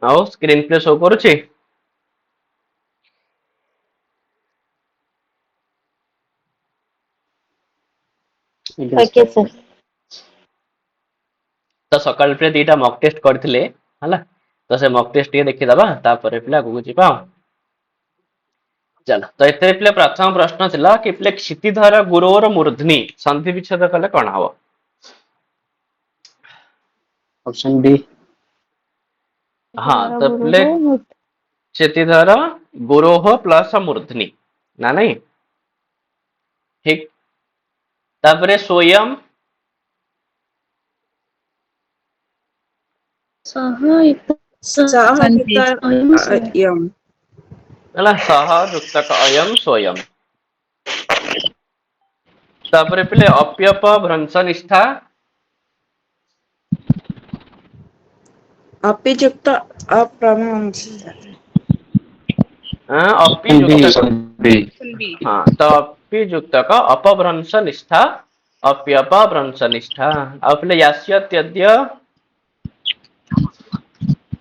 ଆଉ screen play show କରୁଛି? Okay sir. तो सकाल पे दीटा मॉक टेस्ट करथिले हला तो से मॉक टेस्ट ଟିକେ ଦେଖିदबा तापर पिला आगु ଯିବା। चलो तो एते पिला प्रथम प्रश्न थिला कि पिला क्षितिधर गुरोर मूर्धनि संधि विच्छेद कले कोन हबो? Option D. हां तो पिले क्षितिधर गुरोह प्लस मूर्धनि ना नहीं ठीक। तापरे स्वयं सह युक्त यम हला सह युक्तक अयम स्वयं। तापरे पिले अप्यप भ्रंश निष्ठा अपि युक्त अप्रभंश अपि ऑप्शन बी। युक्तक हां तो अपि युक्तक अपभ्रंश निष्ठा अप्यप भ्रंश निष्ठा और पिले यास्यत्यद्य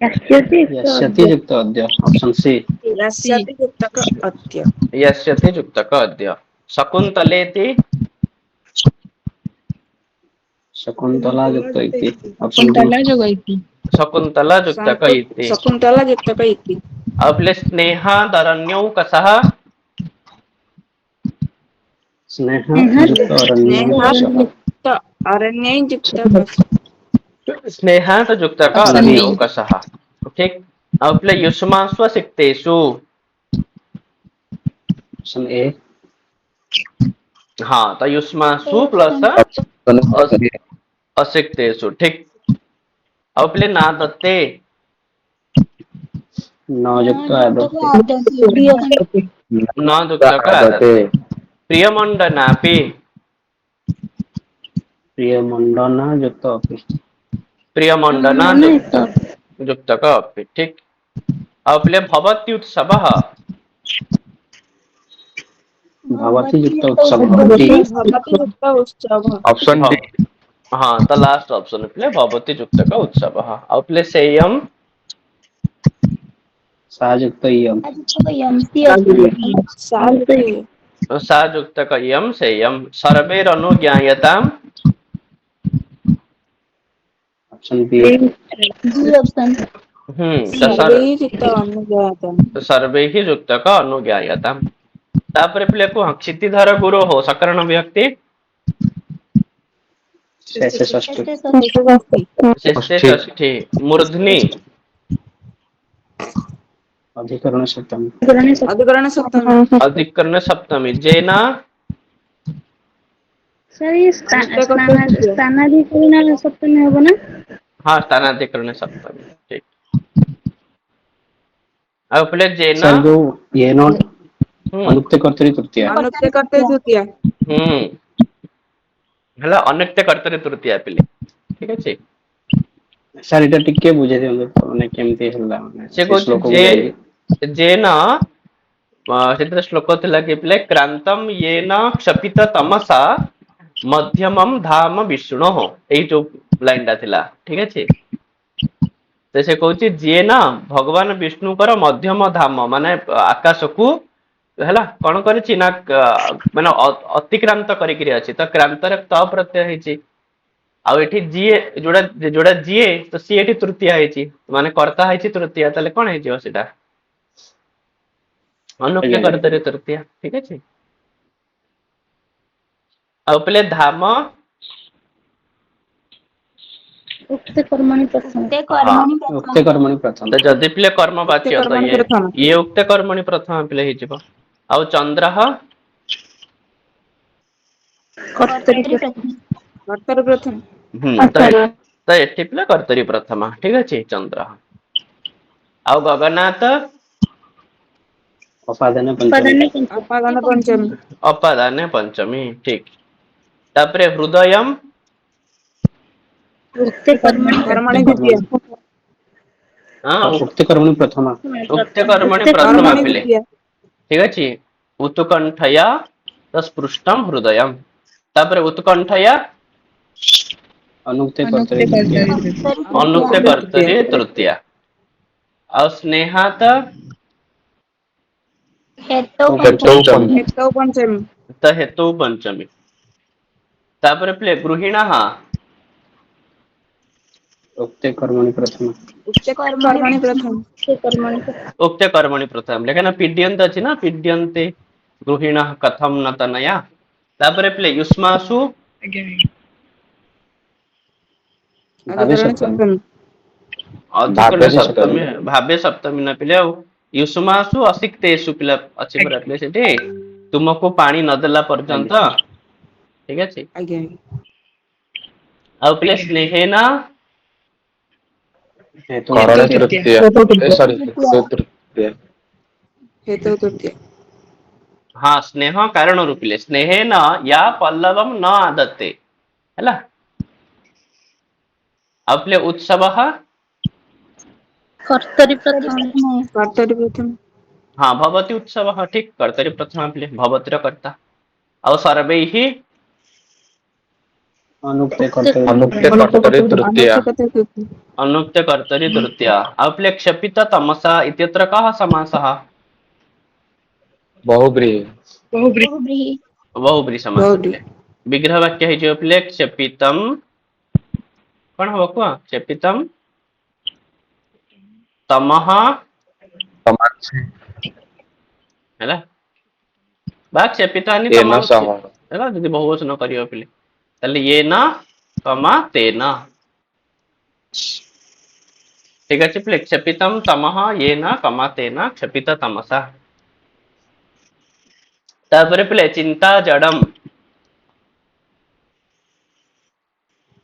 यस्यति युक्त अद्य ऑप्शन सी। यस्यापि युक्तक अत्य यस्यति युक्तक अद्य शकुन्तलेति शकुंतला युक्त इति ऑप्शन डी। शकुन्तला युक्तक इति शकुन्तला युक्तक इति और पिले स्नेहादरण्यौ कसः स्नेह युक्त अरण्यकशः स्नेहायुक्त अरण्ये युक्तक स्नेहात युक्तक ऑप्शन डी। अरण्यौ कसः ठीक। और पिले युष्मास्व सिक्तेषु ऑप्शन ए। हाँ तो युष्मासु प्लस असिक्तेषु ठीक। और पिले नादत्ते न युक्त आदते न युक्तक आदत्ते प्रियमंडनापि प्रिय मंडन युक्त अपि प्रियमंडना युक्तक अपि ठीक। और पिले भवत्युत्सवः भवति युक्त उत्सव डी। भवति युक्त उत्सव ऑप्शन डी। हाँ तो लास्ट ऑप्शन पिले भवति युक्तक उत्सवः और पिले सेयम सा युक्त इयम् सायुक्त सा युक्तक इयम सेयम सर्वैरनुज्ञायताम् ऑप्शन बी। तो सर्वैः युक्त अनुज्ञातम् सर्वैः युक्तक अनुज्ञायताम् तापर पिले को क्षितिधर गुरो हो सकरण व्यक्ति शेषे षष्ठी शेषे षष्ठी मूर्धनि अधिकरण सप्तमी अधिकरण सप्तमी अधिकरण सप्तमी जेना अनुष्ठा करते तृतीय स्थानाधिकरण सप्तमी हबो ना। हाँ स्थानाधिकरण सप्तमी ठीक। और पिले जेना सर जो ये नोट हम्म अनुक्त कर्तरी तृतीया अनुक्ते करते तृतीय हला अनित्य कर्तरी तृतीया पिले ठीक अछि। सर एटा टिके बुझे दियौ माने केमती हल्ला माने से से कुछ श्लोक जे बुझाइए जेना ସେଥିରେ ଶ୍ଲୋକ ଥିଲା କି ପିଲେ କ୍ରାନ୍ତମ येन क्षपित तमसा मध्यमम धाम विष्णु ଏଇ ଯୋଉ ଲାଇନ ଟା ଥିଲା ଠିକ ଅଛି। ତ ସେ କହୁଛି ଯିଏ ନା ଭଗବାନ ବିଷ୍ଣୁଙ୍କର ମଧ୍ୟମ ଧାମ ମାନେ ଆକାଶକୁ ହେଲା କଣ କରିଛି ନା ମାନେ ଅତିକ୍ରାନ୍ତ କରିକିରି ଅଛି ତ କ୍ରାନ୍ତରେ ତ ପ୍ରତ୍ୟୟ ହେଇଛି। ଆଉ ଏଠି ଯିଏ ଯୋଉଟା ଯୋଉଟା ଯିଏ ତ ସିଏ ଏଠି ତୃତୀୟ ହେଇଛି ମାନେ କର୍ତ୍ତା ହେଇଛି ତୃତୀୟ ତାହେଲେ କଣ ହେଇଯିବ ସେଇଟା ଅନୁକ୍ତ ଆଜ୍ଞା कर्तरी तृतीया ठीक ଅଛି। ଆଉ ପିଲେ ଧାମ उक्त कर्मणि प्रथम उक्ते कर्मणि प्रथम तो जदि पिले कर्म उक्ते बाच्य तो कर्मणि प्रथम ये उक्त कर्मणि प्रथम पिले ହେଇଯିବ। ଆଉ ଚନ୍ଦ୍ରः कर्तरि प्रथम ତ ଏଠି ପିଲେ कर्तरी प्रथम ठीक ଅଛି ଚନ୍ଦ୍ର। ଆଉ ଗଗନ୍ନାଥ अपादान पंचमी अपादान पंचमी ଅପାଦାନ ପଞ୍ଚମୀ ଠିକ। ତାପରେ ହୃଦୟମ୍ उक्त कर्मणि कर्मणि द्वितीय कर्मणि उक्ते कर्मणि प्रथम उक्त कर्मणि प्रथम कर्मणि पिले द्वितीय ठीक अछि। उत्कंठया तस्पृष्टम हृदयम तापर उत्कंठया अनुक्ते कर्तरि तृतीया अनुक्ते अनुक्ते तृतीय कर्तरी तृतीया ଆଉ ସ୍ନେହାତ हेतु पंचमी हेतौ पंचमी ତ ହେତୁ ପଞ୍ଚମୀ। ତାପରେ ପ୍ଲେ ଗୃହିଣः उक्ते कर्मणि प्रथम उक्ते कर्मणि प्रथम से कर्मणि उक्त कर्मणि प्रथम लेकिन पीड्यन्त ଅଛି ନା पीड्यन्ते गृहिणः कथम न तनया। ତାପରେ ପ୍ଲେ युष्मासु भावे अधिकरण सप्तमी सप्तमी ଅଧିକରଣ ସପ୍ତମୀ ଭାବେ ସପ୍ତମୀ ନା ପିଲେ ଆଉ युष्मासु असिक्तेषु ପିଲା ଅଛି ପରା ପିଲେ ସେଠି ତୁମକୁ ପାଣି ନଦେଲା ପର୍ଯ୍ୟନ୍ତ आज्ञा ଠିକ ଅଛି। आज्ञा ଆଉ ପିଲେ ସ୍ନେହେନ हेतु करण तृतीया सॉरी तृतीया तृतीया हेतौ तृतीया ହଁ ସ୍ନେହ କାରଣରୁ ପିଲେ ସ୍ନେହେନ ୟା ପଲ୍ଲବମ୍ ନ ଆଦତେ ହେଲା। ଆଉ ପିଲେ ଉତ୍ସବः कर्तरि प्रथम कर्तरि प्रथम ହଁ ଭବତି ଉତ୍ସବः ଠିକ କର୍ତ୍ତରି ପ୍ରଥମ ପିଲେ ଭବତିର କର୍ତ୍ତା। ଆଉ ସର୍ବୈः अनुक्ते उक्ते कर्तव्य अनुक्ते कर्तरि तृतीया अनुक्ते कथा तृतीया अनुक्त कर्तरि तृतीया। ଆଉ ପିଲେ क्षपित तमसा इत्यत्र कः समासः बहुब्रीहि बहुव्रीहि बहुब्री समास बहुब्री ପିଲେ ବିଗ୍ରହ ବାକ୍ୟ ହେଇଯିବ ପିଲେ क्षपितम କଣ ହବ କୁହ क्षपितम ତମଃ समासे ହେଲା ବା क्षपितानि तेन ତମଃ सह ହେଲା ଯଦି ବହୁବଚନ କରିବ ପିଲେ ତାହେଲେ ये न तमा तेन ଠିକ ଅଛି ପିଲେ क्षपितम ତମଃ ये न तमा तेन क्षपित तमसा। ତାପରେ ପିଲେ ଚିନ୍ତା ଜଡମ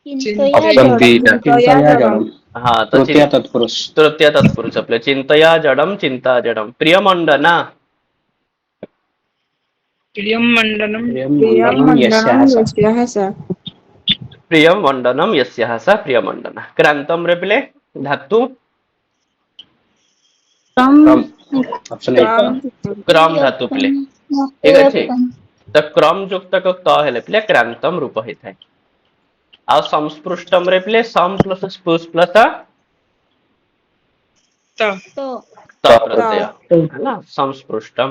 चिन्तया ऑप्शन बी जडं ଟା चिन्तया जडम हाँ तो तृतीया तत्पुरुष तृतीय तत्पुरुष आपले चिंतया जडम चिंता जडम प्रियमंडना प्रियं प्रियं मण्डनं यस्याः मण्डनं सा यस्याः सा प्रियमंडनम यस्याः सा प्रियमंडना क्रांतम रे पिले धातु तं ऑप्शन ए क्रम क्रम धातु पिले ठीक अच्छे तो क्रम युक्त त हेले पिले क्रांतम रूप होता है। आ संस्पृष्टम रे पिले सम प्लस स्पुष प्लस तो त प्रत्यय है ना संस्पृष्टम।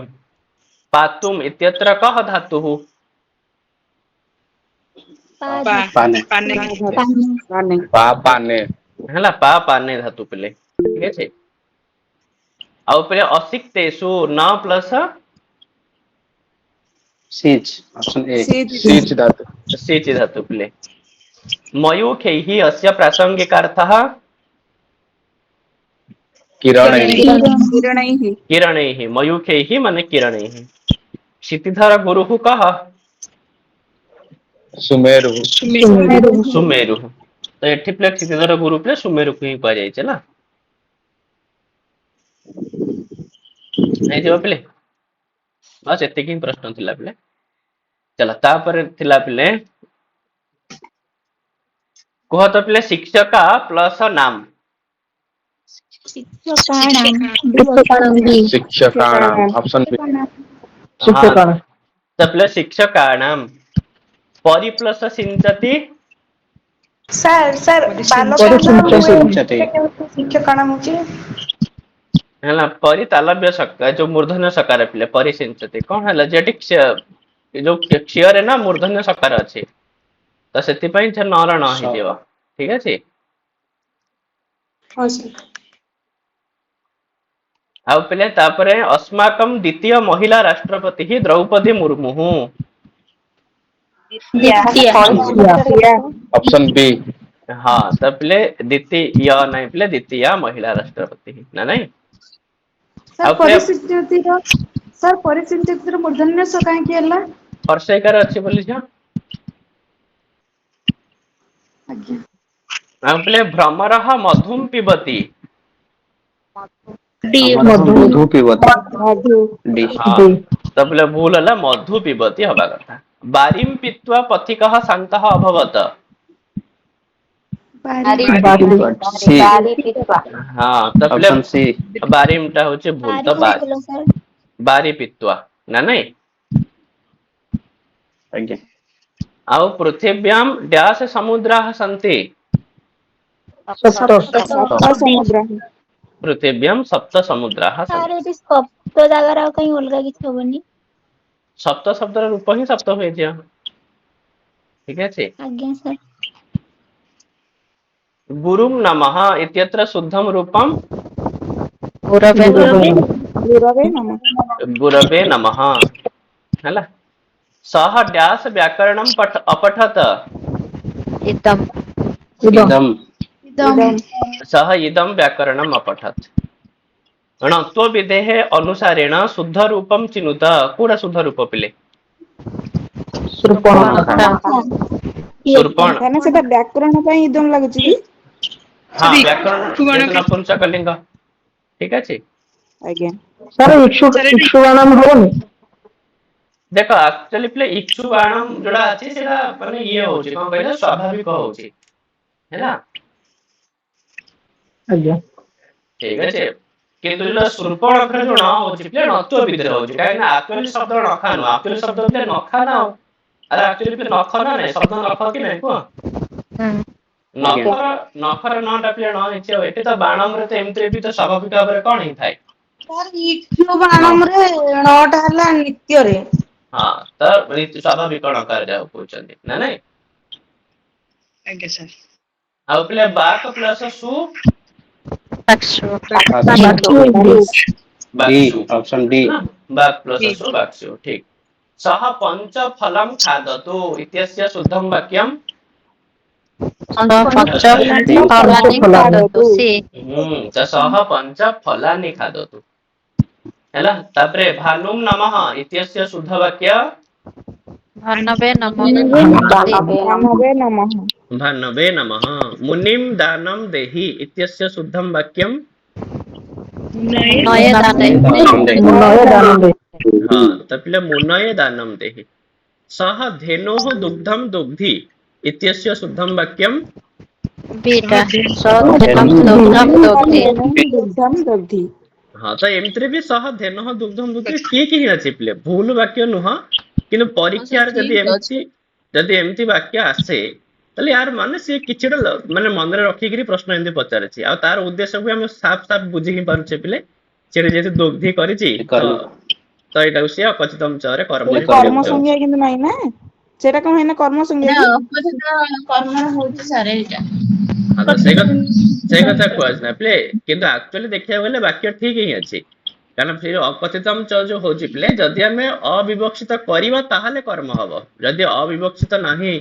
पातुम इत्यत्र कः धातुः पाने पाने पाने है पा पाने धातु पिले ठीक है। आउ पिले असिक्तेषु न प्लस सीच ऑप्शन ए सीच सीच धातु सिच धातु पिले मयूखैः अस्य प्रासंगिकार्थः किरणैः किरणैः किरणैः मयूखैः माने किरणैः। क्षितिधर गुरुः कः सुमेरु सुमेरुः तो एठी प्ले क्षितिधर गुरु प्ले सुमेरु को ही कह जायছে ना नहीं जो प्ले बस एतिकी प्रश्न थिला प्ले चला तापर थिला प्ले कह तो प्ले शिक्षका प्लस नाम शिक्षकाणां शिक्षकाणाम् ऑप्शन बी हाँ तो प्ले शिक्षकाणाम परि प्लस सिंचति ସାର୍ ସାର୍ परिसिंचते ଶିକ୍ଷକ ନାମ ହଉଛି है ना परि तालव्य सकार जो मूर्धन्य सकार पिले परिसिंचति कौन है जेटी जो क्षय रे ना मूर्धन्य सकार अच्छे तो सेति पई छ नरण स ही देवा ठीक अछि। आउ पिले तापरे अस्माकम द्वितीय महिला राष्ट्रपति ही द्रौपदी मुर्मु द्वितीया ऑप्शन बी हाँ तो पिले द्वितीय नहीं पिले द्वितीय महिला राष्ट्रपति ही ना नहीं ସାର୍ आउ पिले ପରିସ୍ଥିତିର ମୂର୍ଧନ୍ୟ ସ କାହିଁକି ହେଲା हर्षैकार अच्छी बोली छ ଆଜ୍ଞା आउ पिले भ्रमरः मधुम पिबती डी मधु पिबती मधु डी हाँ तो पिले भूल है मधु पिबती हवा कथा बारिम पीत्वा पथिकः शान्तः अभवत सी हाँ तो पिले ऑप्शन सी बारिम टा होचे भूल तो बारी पीत्वा ना नहीं आज्ञा आउ पृथिव्याम डैश समुद्राः सन्ति सप्त समुद्राः पृथिव्यां सप्त समुद्राः ସାର୍ सन्ति। ଏଠି ସପ୍ତ ଜାଗାରେ ଆଉ କାଇଁ ଅଲଗା କିଛି ହବନି? सप्त शब्दର ରୂପ ହିଁ ସପ୍ତ ହୁଏ ଝିଅ। ଠିକ ଅଛି। ଆଜ୍ଞା ସାର୍। गुरुं नमः इत्यत्र शुद्धं रूपं गुरवे नमः। गुरवे नमः ହେଲା। सः डैश व्याकरणं अपठत इदम इदम इदम सः इदं व्याकरणम् अपठत्। णत्व विधेः अनुसारेण शुद्ध रूपं चिनुत। कोडा शुद्ध रूप पिले शूर्पण ତାହେଲେ ସେଟା ବ୍ୟାକରଣ ପାଇଁ ଇଦମ ଲାଗୁଛି କି? हाँ व्याकरण ଯେହେତु ନପୁଂସକଲିଙ୍ଗ ଠିକ ଅଛି। ଆଜ୍ଞା। सर इक्षुगाणाम होनी ଦେଖ ଆକ୍ଚୁଆଲି ପିଲେ ଇଛୁ ବାଣମ ଯୋଉଟା ଅଛି ସେଟା ମାନେ ଇଏ ହଉଛି କଣ କହିଲେ ସ୍ୱାଭାବିକ ହଉଛି ହେଲା। ଆଜ୍ଞା ଠିକ ଅଛି। କିନ୍ତୁ ଯୋଉଟା ଶୂର୍ପଣଖର ଯୋଉ ନ ହଉଛି ପିଲେ ନତ୍ୱ ବିଧିରେ ହଉଛି କାହିଁକି ନା ଆକ୍ଚୁଆଲି ଶବ୍ଦ ନଖା ନୁହଁ। ଆକ୍ଚୁଆଲି ଶବ୍ଦ ପିଲେ ନଖା ନା ଆଉ ଆରେ ଆକ୍ଚୁଆଲି ପିଲେ ନଖ ନା ନାଇଁ ଶବ୍ଦ ନଖ କି ନାଇଁ କୁହ। ନଖର ନଟା ପିଲେ ନ ହେଇଛି ଆଉ ଏଠି ତ ବାଣମରେ ତ ଏମିତିରେ ବି ତ ସ୍ୱାଭାବିକ ଭାବରେ କଣ ହେଇଥାଏ ଇକ୍ଷୁ ବାଣମରେ ନଅଟା ହେଲା ନିତ୍ୟରେ। ହଁ ତ ସ୍ୱାଭାବିକ ନକାର ଯାହାକୁ କହୁଛନ୍ତି ନା ନାଇଁ। ଆଜ୍ଞା ସାର୍। ଆଉ ପିଲେ ବାକ ପ୍ଲସ ସୁ डी ऑप्शन डी ना बाक प्लस सु बाक्सु ठीक। सः पंच फलं खादतु इत्यस्य शुद्धं वाक्यं सः पंच फलानि खादतु ହେଲା। ତାପରେ ଭାନୁଂ ନମଃ ଇତ୍ୟସ୍ୟ ଶୁଦ୍ଧ ବାକ୍ୟ ଭାନବେ ନମଃ। ଭାନବେ ନମଃ। ମୁନିମ୍ ଦାନଂ ଦେହି ଇତ୍ୟସ୍ୟ ଶୁଦ୍ଧଂ ବାକ୍ୟಂ ହଁ ତ ପିଲା ମୁନୟ ଦାନଂ ଦେହି। ସହ ଧେନୋଃ ଦୁଗ୍ଧଂ ଦୁଗ୍ଧି ଇତ୍ୟସ୍ୟ ଶୁଦ୍ଧଂ ବାକ୍ୟಂ ଦଗ୍ଧି। ହଁ ତ ଏମିତିରେ ବି ସହ ଧେନୋଃ ଦୁଗ୍ଧଂ ଦୁଗ୍ଧି ଠିକ ହିଁ ଅଛି ପିଲେ ଭୁଲ ବାକ୍ୟ ନୁହଁ। କିନ୍ତୁ ପରୀକ୍ଷାରେ ଯଦି ଏମିତି ବାକ୍ୟ ଆସେ ତାହେଲେ ୟାର ମାନେ ସିଏ କିଛିଟା ମାନେ ମନରେ ରଖିକିରି ପ୍ରଶ୍ନ ଏମିତି ପଚାରିଛି ଆଉ ତାର ଉଦ୍ଦେଶ୍ୟକୁ ଆମେ ସାଫ ସାଫ ବୁଝି ହିଁ ପାରୁଛେ ପିଲେ ସେଠି ଯେହେତୁ ଦୁଗ୍ଧି କରିଛି ତ ଏଇଟାକୁ ସିଏ ଅକଥିତ ଅଞ୍ଚଳରେ କର୍ମ ହିଁ କର୍ମ କରିବାକୁ ସଂଜ୍ଞା ଚାହୁଁଛି। କିନ୍ତୁ ନାହିଁ ନା ସେଟା କଣ ହେଇନା କର୍ମ ସଂଜ୍ଞା କି? ହଁ ତ ସେଇ କଥା କୁହାଯାଉଛି ନା ପିଲେ କିନ୍ତୁ ଆକ୍ଚୁଆଲି ଦେଖିବାକୁ ଗଲେ ବାକ୍ୟ ଠିକ ହିଁ ଅଛି। କାରଣ ସେ ଅକଥିତମ ଚ ଯୋଉ ହଉଛି ପିଲେ ଯଦି ଆମେ ଅବିବକ୍ଷିତ କରିବା ତାହେଲେ କର୍ମ ହବ। ଯଦି ଅବିବକ୍ଷିତ ନାହିଁ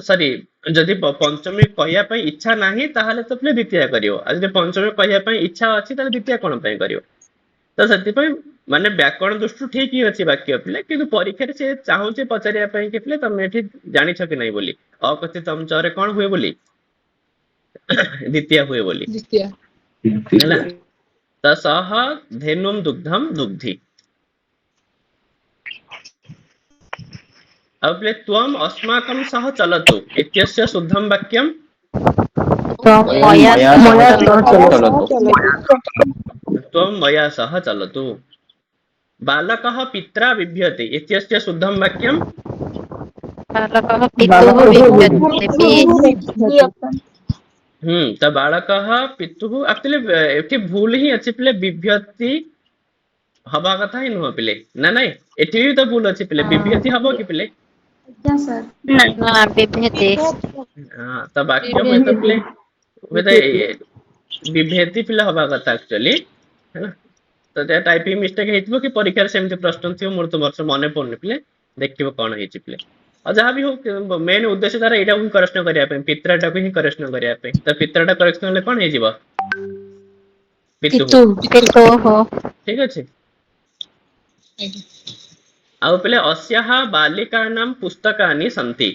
ସରି ଯଦି ପଞ୍ଚମୀ କହିବା ପାଇଁ ଇଚ୍ଛା ନାହିଁ ତାହେଲେ ତ ପିଲେ ଦ୍ୱିତୀୟା କରିବ। ଆଉ ଯଦି ପଞ୍ଚମୀ କହିବା ପାଇଁ ଇଚ୍ଛା ଅଛି ତାହେଲେ ଦ୍ୱିତୀୟା କଣ ପାଇଁ କରିବ। ତ ସେଥିପାଇଁ ମାନେ ବ୍ୟାକରଣ ଦୃଷ୍ଟିରୁ ଠିକ ହିଁ ଅଛି ବାକ୍ୟ ପିଲେ କିନ୍ତୁ ପରୀକ୍ଷାରେ ସେ ଚାହୁଁଛି ପଚାରିବା ପାଇଁ କି ପିଲେ ତମେ ଏଠି ଜାଣିଛ କି ନାହିଁ ବୋଲି ଅକଥିତ ଅଞ୍ଚଳରେ କଣ ହୁଏ ବୋଲି ଦ୍ୱିତୀୟା ହୁଏ ବୋଲି ହେଲା। ତ ସହ ଧେନୁଂ ଦୁଗ୍ଧଂ ଦୁଗ୍ଧି। ଆଉ ପିଲେ ତ୍ୱମ୍ अस्माकं सह चलतु इत्यस्य शुद्धं वाक्यं त्वं मया सह चलतु। बालकः पित्रा बिभ्यति इत्यस्य शुद्धं वाक्यं ତ ବାଳକः ପିତୁଃ ଆକ୍ଚୁଆଲି ଏଠି ଭୁଲ ହିଁ ଅଛି ପିଲେ ବିଭ୍ୟତି ହବା କଥା ହିଁ ନୁହଁ ପିଲେ ନା ନାଇଁ ଏଠି ବି ତ ଭୁଲ ଅଛି ପିଲେ ବିଭ୍ୟତି ହବ କି ପିଲେ ଆଜ୍ଞା ସାର୍। ହଁ ତ ବାକ୍ୟ ହୁଏତ ପିଲେ ହୁଏତ ବିଭେତି ପିଲା ହବା କଥା ଆକ୍ଚୁଆଲି ହେଲା। ତ ଟାଇପିଂ ମିଷ୍ଟେକ୍ ହେଇଥିବ କି ପରୀକ୍ଷାରେ ସେମିତି ପ୍ରଶ୍ନ ଥିବ ମୋର ତ ବର୍ଷ ମନେ ପଡୁନି ପିଲେ ଦେଖିବ କଣ ହେଇଛି ପିଲେ। ଆଉ ଯାହା ବି ହଉ ମେନ୍ ଉଦ୍ଦେଶ୍ୟ ତାର ଏଇଟାକୁ ହିଁ କରେକ୍ସନ କରିବା ପାଇଁ ପିତ୍ରାଟାକୁ ହିଁ କରେକ୍ସନ କରିବା ପାଇଁ ତ ପିତ୍ରାଟା କରେକ୍ସନ ହେଲେ କଣ ହେଇଯିବ ପିତୁଃ ଠିକ ଅଛି। ଆଉ ପିଲେ अस्याः बालिकानां पुस्तकानि सन्ति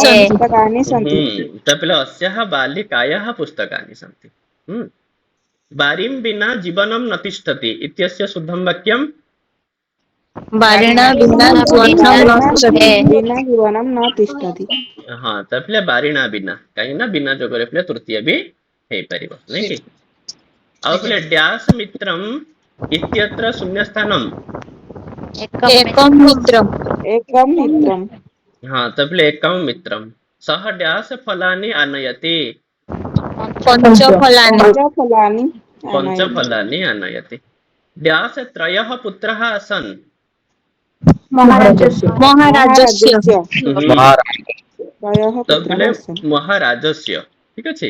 पुस्तकानि सन्ति। ତ ପିଲେ अस्याः बालिकायाः पुस्तकानि सन्ति। बारीं विना जीवनं न तिष्ठति इत्यस्य शुद्धं वाक्यं ବିନା ଜୀବନମ୍ ନ ତିଷ୍ଠତି। ହଁ ତ ପିଲେ ବାରିଣା ବିନା କାହିଁକି ନା ବିନା ଯୋଗରେ ପିଲେ ତୃତୀୟ ବି ହେଇପାରିବ ନାଇଁ କି। ଆଉ ପିଲେ ଡ୍ୟାସ ମିତ୍ରମ୍ ଇତ୍ୟତ୍ର ଶୂନ୍ୟସ୍ଥାନମ୍ एकम मित्रम। ହଁ ତ ପିଲେ ଏକମ୍ ମିତ୍ରମ୍ सः ड्यास फलानि आनयति पंचफलानि पंचफलानि आनयति पंचफलानि आनयति ड्यास त्रयः पुत्रः आसन् महाराजस्य महाराजस्य त्रयः तो पुत्रः बोले आसन् महाराजस्य ठीक ଅଛି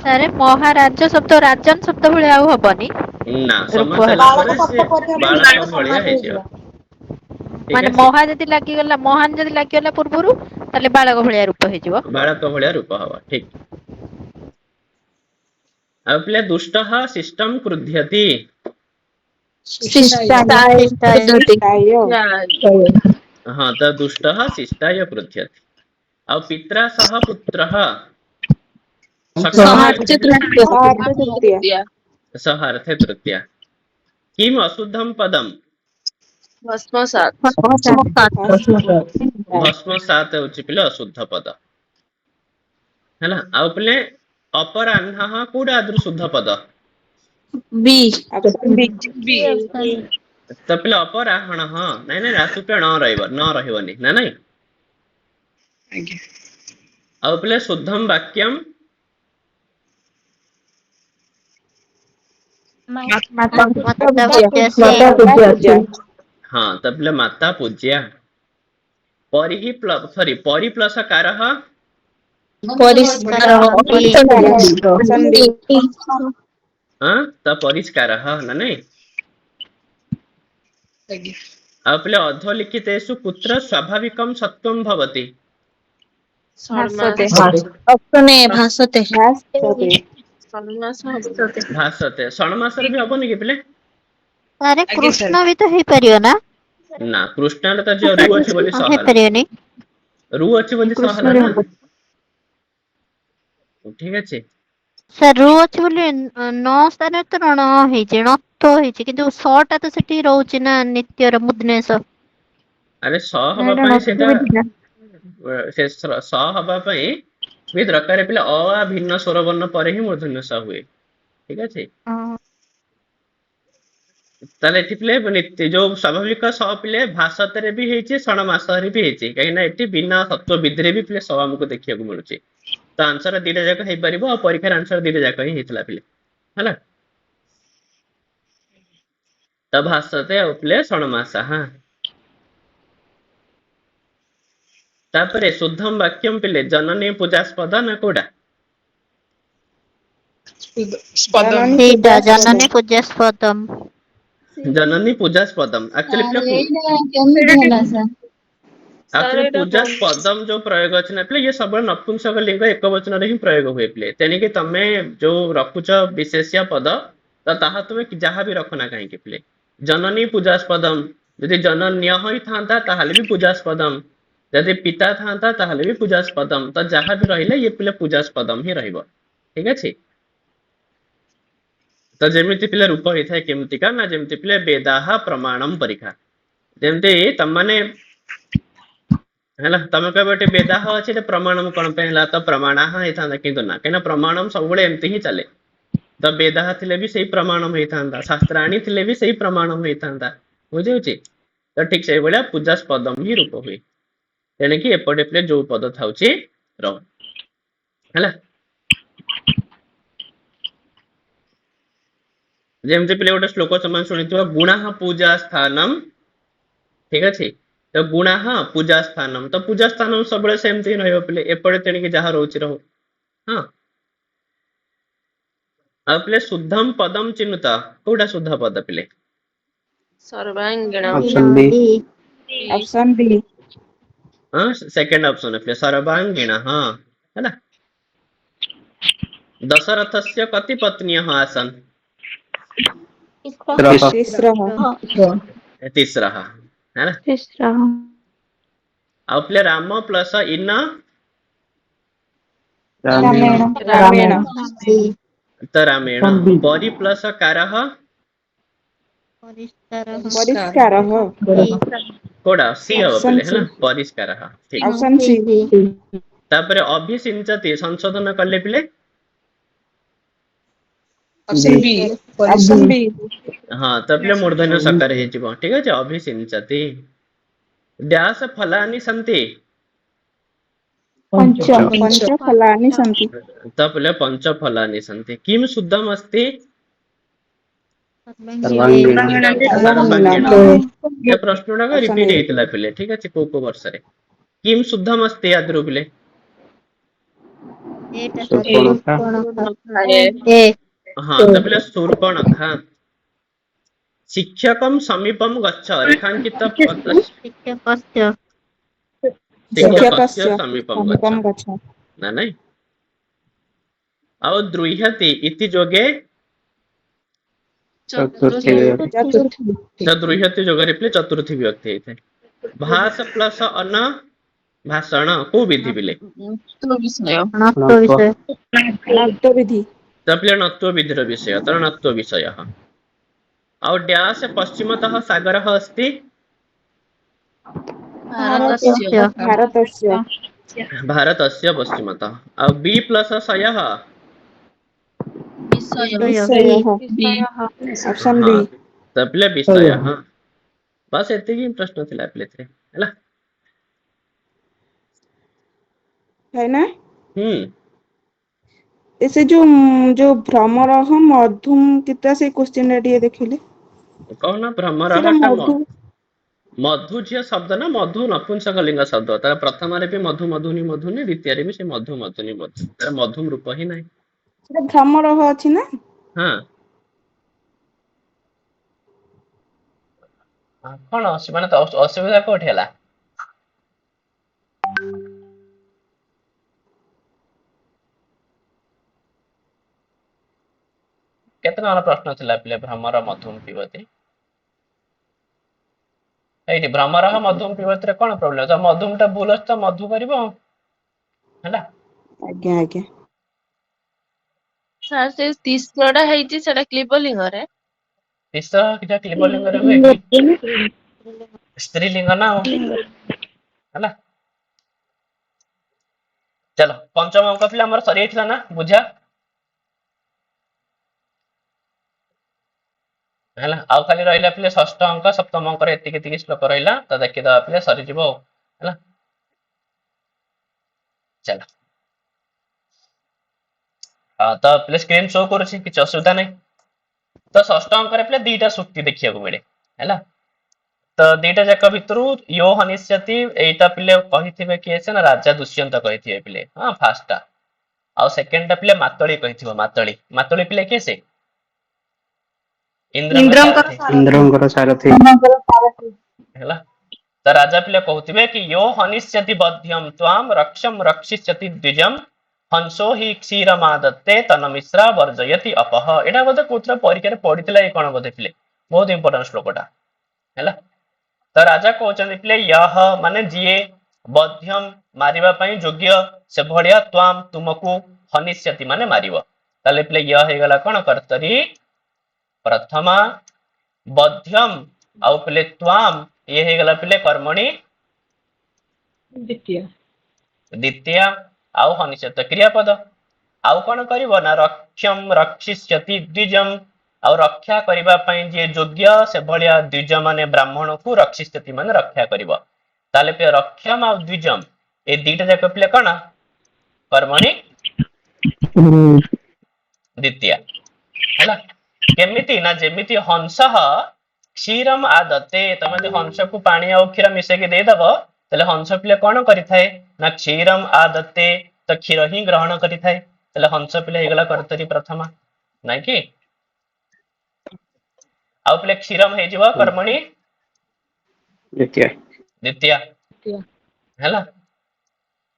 ସାରେ ମହାରାଜ ଶବ୍ଦ ରାଜନ ଶବ୍ଦ ଭଳିଆ ଆଉ ହବନି ନା ରୂପ ସମାସ ହେଲା ବାଳକ ପରେ ଶବ୍ଦ ସେ ପରିବର୍ତ୍ତେ ବାଳକ ବାଳକ ଭଳିଆ ସମାସ ହେଇଯିବ ହେଇଯିବ। ଠିକ ମାନେ ଅଛି ମହା ଯଦି ଲାଗିଗଲା ମହାନ ଯଦି ଲାଗିଗଲା ପୂର୍ବରୁ ତାହେଲେ ବାଳକ ଭଳିଆ ରୂପ ହେଇଯିବ ବାଳକ ଭଳିଆ ରୂପ ହବ ଠିକ ଆଉ ପିଲା ଦୁଷ୍ଟः ଶିଷ୍ଟଂ କ୍ରୁଧ୍ୟତି ହଁ ତ ଦୁଷ୍ଟः ଶିଷ୍ଟାୟ କ୍ରୁଧ୍ୟତି ଆଉ ପିତ୍ରା ସହ ପୁत्रः ସହାର୍ଥ ତୃତୀୟା ସହାର୍थे ତୃତୀୟା କିମ୍ ଅଶୁଦ୍ଧಂ ପଦମ୍ ଭସ୍ମସାତ ହେଉଛି ପିଲା ଅଶୁଦ୍ଧ ପଦ ହେଲା ଆଉ ପିଲେ ଅପରାହ୍ନଃ କୋଉଟା ଆଦ୍ରୁ ଶୁଦ୍ଧ ପଦ ତ ପିଲା ଅପରାହ୍ନ ହଁ ନାଇଁ ନାଇଁ ରାସୁପେ ନ ରହିବ ନ ରହିବନି ନା ନାଇଁ ଆଉ ପିଲେ ଶୁଦ୍ଧମ ବାକ୍ୟମ୍ ହଁ ତ ପିଲେ ମାତା ପୂଜ୍ୟା परिहि सॉरी परि प्लस कारः हाँ तो परिष्कारः ना नहीं ଆଉ ପିଲେ ଅଧୋଲିଖିତେଷु କୁତ୍ର ସ୍ୱାଭାବିକଂ ସତ୍ୱଂ ଭବତି ଭାସତେ ଷଣ୍ମାସରେ ବି ହବନି କି ପିଲେ ସାରେ କୃଷ୍ଣ ବି ତ ହେଇପାରିବ ନା ନା କୃଷ୍ଣରେ ତ ଯୋଉ ରୁ ଅଛି ବୋଲି ସହ ହେଲା ହେଇପାରିବନି ରୁ ଅଛି ବୋଲି ସହ ହେଲା ନା ଠିକ ଅଛି ସାର୍ ରୁ ଅଛି ବୋଲି ନ ସ୍ଥାନରେ ତ ରଣ ହେଇଛି ଣତ୍ଵ ହେଇଛି କିନ୍ତୁ ସ ଟା ତ ସେଠି ରହୁଛି ନା ନିତ୍ୟର ମୁଦ୍ନେଶ ଆରେ ସ ହବା ପାଇଁ ସେଟା ସେ ସ ହବା ପାଇଁ ବି ଦରକାର ପିଲା ଅ ଆ ଭିନ୍ନ ସ୍ୱର ବର୍ଣ୍ଣ ପରେ ହିଁ ମୂର୍ଧନ୍ୟ ସ ହୁଏ ଠିକ ଅଛି ତାହେଲେ ଏଠି ପିଲେ ଯୋଉ ସ୍ୱାଭାବିକ ସ ପିଲେ ଭାଷତରେ ବି ହେଇଛି ଷଣ ମାସରେ ବି ହେଇଛି କାହିଁକି ନା ଏଠି ବିନା ସତ୍ୱ ବିଧିରେ ବି ପିଲେ ସ ଆମକୁ ଦେଖିବାକୁ ମିଳୁଛି ତ ଆନ୍ସର ଦିଟା ଯାକ ହେଇପାରିବ ଆଉ ପରୀକ୍ଷାର ଆନ୍ସର ଦିଟା ଯାକ ହିଁ ହେଇଥିଲା ପିଲେ ହେଲା ତ ଭାଷତେ ଆଉ ପିଲେ ଷଣ ମାସ ହଁ ତାପରେ ଶୁଦ୍ଧମ ବାକ୍ୟମ ପିଲେ ଜନନୀ ପୂଜାସ୍ପଦ ନା କୋଉଟା ଜନନୀ ପୂଜାସ୍ପଦମ୍ जननी पूजास्पदम एक्चुअली पूजास्पदम जो प्रयोग अछि ना प्ले ये सब नपुंसक लिंग एक वचन रे ही प्रयोग हुए प्ले तेनी कि तमे जो रखुच विशेष्य पद तो ताहा तुमे जहा भी रखना काहे कि प्ले जननी पूजास्पदम यदि जनन्य होई थांता ताहाले भी पूजास्पदम यदि पिता थांता ताहाले भी पूजास्पदम तो जहा भी रहिले ये प्ले पूजास्पदम ही रहइबो ठीक अछि तो जेमिति पिले रूप होई थाए केमिति का ना जेमिति पिले वेदाः प्रमाणम परीक्षा जेमिति तमने हैला तमे कहबटे वेदाः अछि ते प्रमाणम कोन पेला तो प्रमाणाः हे थांदा किंतु ना केना प्रमाणम सबले एमति ही चले तो वेदाः थिले भी सही प्रमाणम हे थांदा शास्त्राणी थिले भी सही प्रमाणम हे थांदा बुझिउछि तो ठीक से बळिया पूजास्पदम ही रूप होई तेने कि एपटे पिले जो पद थाउछि र हैला जेमती पिले गोटे श्लोक समान शुणिथिबा गुणाः पूजा स्थानम ठीक अछि तो गुणाः पूजा स्थानम तो पूजा स्थानम सबले सेमती रहइबो पिले एपटे तेणी कि जहा रहउछि रहो हां आ पिले शुद्धम पदम चिन्नुता कोडा शुद्ध पद पिले ऑप्शन बी हां सेकंड ऑप्शन है पिले सर्वांगीण हां हैला दशरथस्य कति पत्न्यः आसन् तीसरा है ना ଆଉ ପିଲେ ରାମ ପ୍ଲସ ଇନ रामेण ତ ରାମେଣ ପରି ପ୍ଲସ କାରହ परिष्कारः କୋଡା ସି ହବ ऑप्शन ପିଲେ सी ହେଲା ପରିଷ୍କାରଃ ଠିକ ऑप्शन सी ତାପରେ ଅଭିସିଞ୍ଚତି ସଂଶୋଧନ କଲେ ପିଲେ ऑप्शन बी ହଁ ତ ପିଲେ ମୂର୍ଧନ୍ୟ ସକାର ହେଇଯିବ ଠିକ ଅଛି ଅଭିସିଞ୍ଚତି ଡ୍ୟାସ ଫଲାନି ସନ୍ତି पंच फलानि सन्ति तो पिले पंचफलानि सन्ति किं शुद्धम् अस्ति सर्वांगीण ये प्रश्न गुड़ाक रिपीट होता पिले ठीक अच्छे को वर्ष रे किं शुद्धम् अस्ति याद्रु पिले हाँ तो पिले शूर्पणखा शिक्षकं समीपं गच्छ रेखांकित शिक्षकस्य समीपं गच्छ ना नहीं और द्रुह्यति इति जोगे तो द्रुह्यति जोगे रिप्ले चतुर्थी विभक्ति है भाष प्लस अन भाषण को विधि बिले विधि तप्ले नत्व विधिर विषय तर नत्व विषयः और डैश पश्चिमतः सागरः अस्ति भारतस्य भारतस्य पश्चिमतः और बी प्लस सयः विषयः ऑप्शन बी तप्ले विषयः बस एतिकी प्रश्न थिला प्ले थे हैला है ना हम्म ऐसे जो भ्रमरः मधुम कितना से क्वेश्चन रेडी देखिले कौन ना भ्रमरः सेटा टा मधु मधु झिया शब्द ना मधु नपुंसकलिंग शब्द तार प्रथम रे भी मधु मधुनी मधुनी द्वितीय रे भी से मधु मधुनी मधु तार मधुम रूप ही नहीं सेटा भ्रमरः अछि ना हाँ कौन माने तो असुविधा कोठी हला केतना वाला प्रश्न थिला पिले भ्रमर मधुम पिबती एठी भ्रमर मधुम पिबती रे कोन प्रॉब्लम तो मधुम टा भूल तो मधु करबो हला आज्ञा आज्ञा सर से तीसरा हेची सेटा क्लिबलिंग रे तीसरा किटा क्लिबलिंग रे हुए कि स्त्रीलिंग ना हला चलो पंचम अंक पिले हमर सरी थिला ना बुझा हैला आउ खाली रहिला पिले षष्ठ अंक सप्तम अंक रे एतिके श्लोक रहिला त देखि द पिले सरी जिवो हैला चलो तो पिले स्क्रीन शो करूछि किछ असुविधा नै तो षष्ठ अंक रे पिले दुईटा सुक्ति देखिया को मिले हैला तो दुईटा जाक भितरु यो हनिष्यति एटा पिले कहिथिबे कि एसे ना राजा दुष्यंत कहिथिबे पिले हां फास्ट आ सेकंड टा पिले मातळी कहिथिबो मातळी मातळी पिले केसे इंद्रंकर सारथी हैला तो राजा पिले कहउथिबे कि यो हनिष्यति बध्यम त्वाम रक्षम रक्षिष्यति द्विजम हंसो हि क्षीरमादत्ते तनमिश्रा वर्जयति अपह एटा बोधे कोथरा परीक्षा रे पढितला ए कोन बोधे पिले बहुत इंपोर्टेंट श्लोकटा हैला तो राजा कहउचंदी पिले यह माने जिए बध्यम मारिबा पई योग्य से भड़िया त्वाम तुमको हनिष्यति माने मारिबो ताले पिले यह हे गला कोन कर्तरी प्रथमा बध्यम आउ पिले त्वाम ये हे गला पिले कर्मणि द्वितीय आउ हनिष्यत क्रियापद आउ कोन करिवो ना रक्षम रक्षिष्यति द्विजम आउ रक्षा करिबा पई जे योग्य से भलिया द्विज माने ब्राह्मण को रक्षिष्यति माने रक्षा करिवो ताले पे रक्षम आउ द्विजम ए दीटा जाक पिले कोन कर्मणि द्वितीय हैला केमिति ना जेमिति हंस क्षीरम आदते तमे जे हंस को पानी आ क्षीर मिसे के दे दबो तले हंस पिले कोन करि थाए ना क्षीरम आदते तो क्षीर ही ग्रहण करि थाए तले हंस पिले हेगला कर्तरी प्रथमा नै कि आ पिले क्षीरम हे जिवो कर्मणि द्वितीय द्वितीय हैला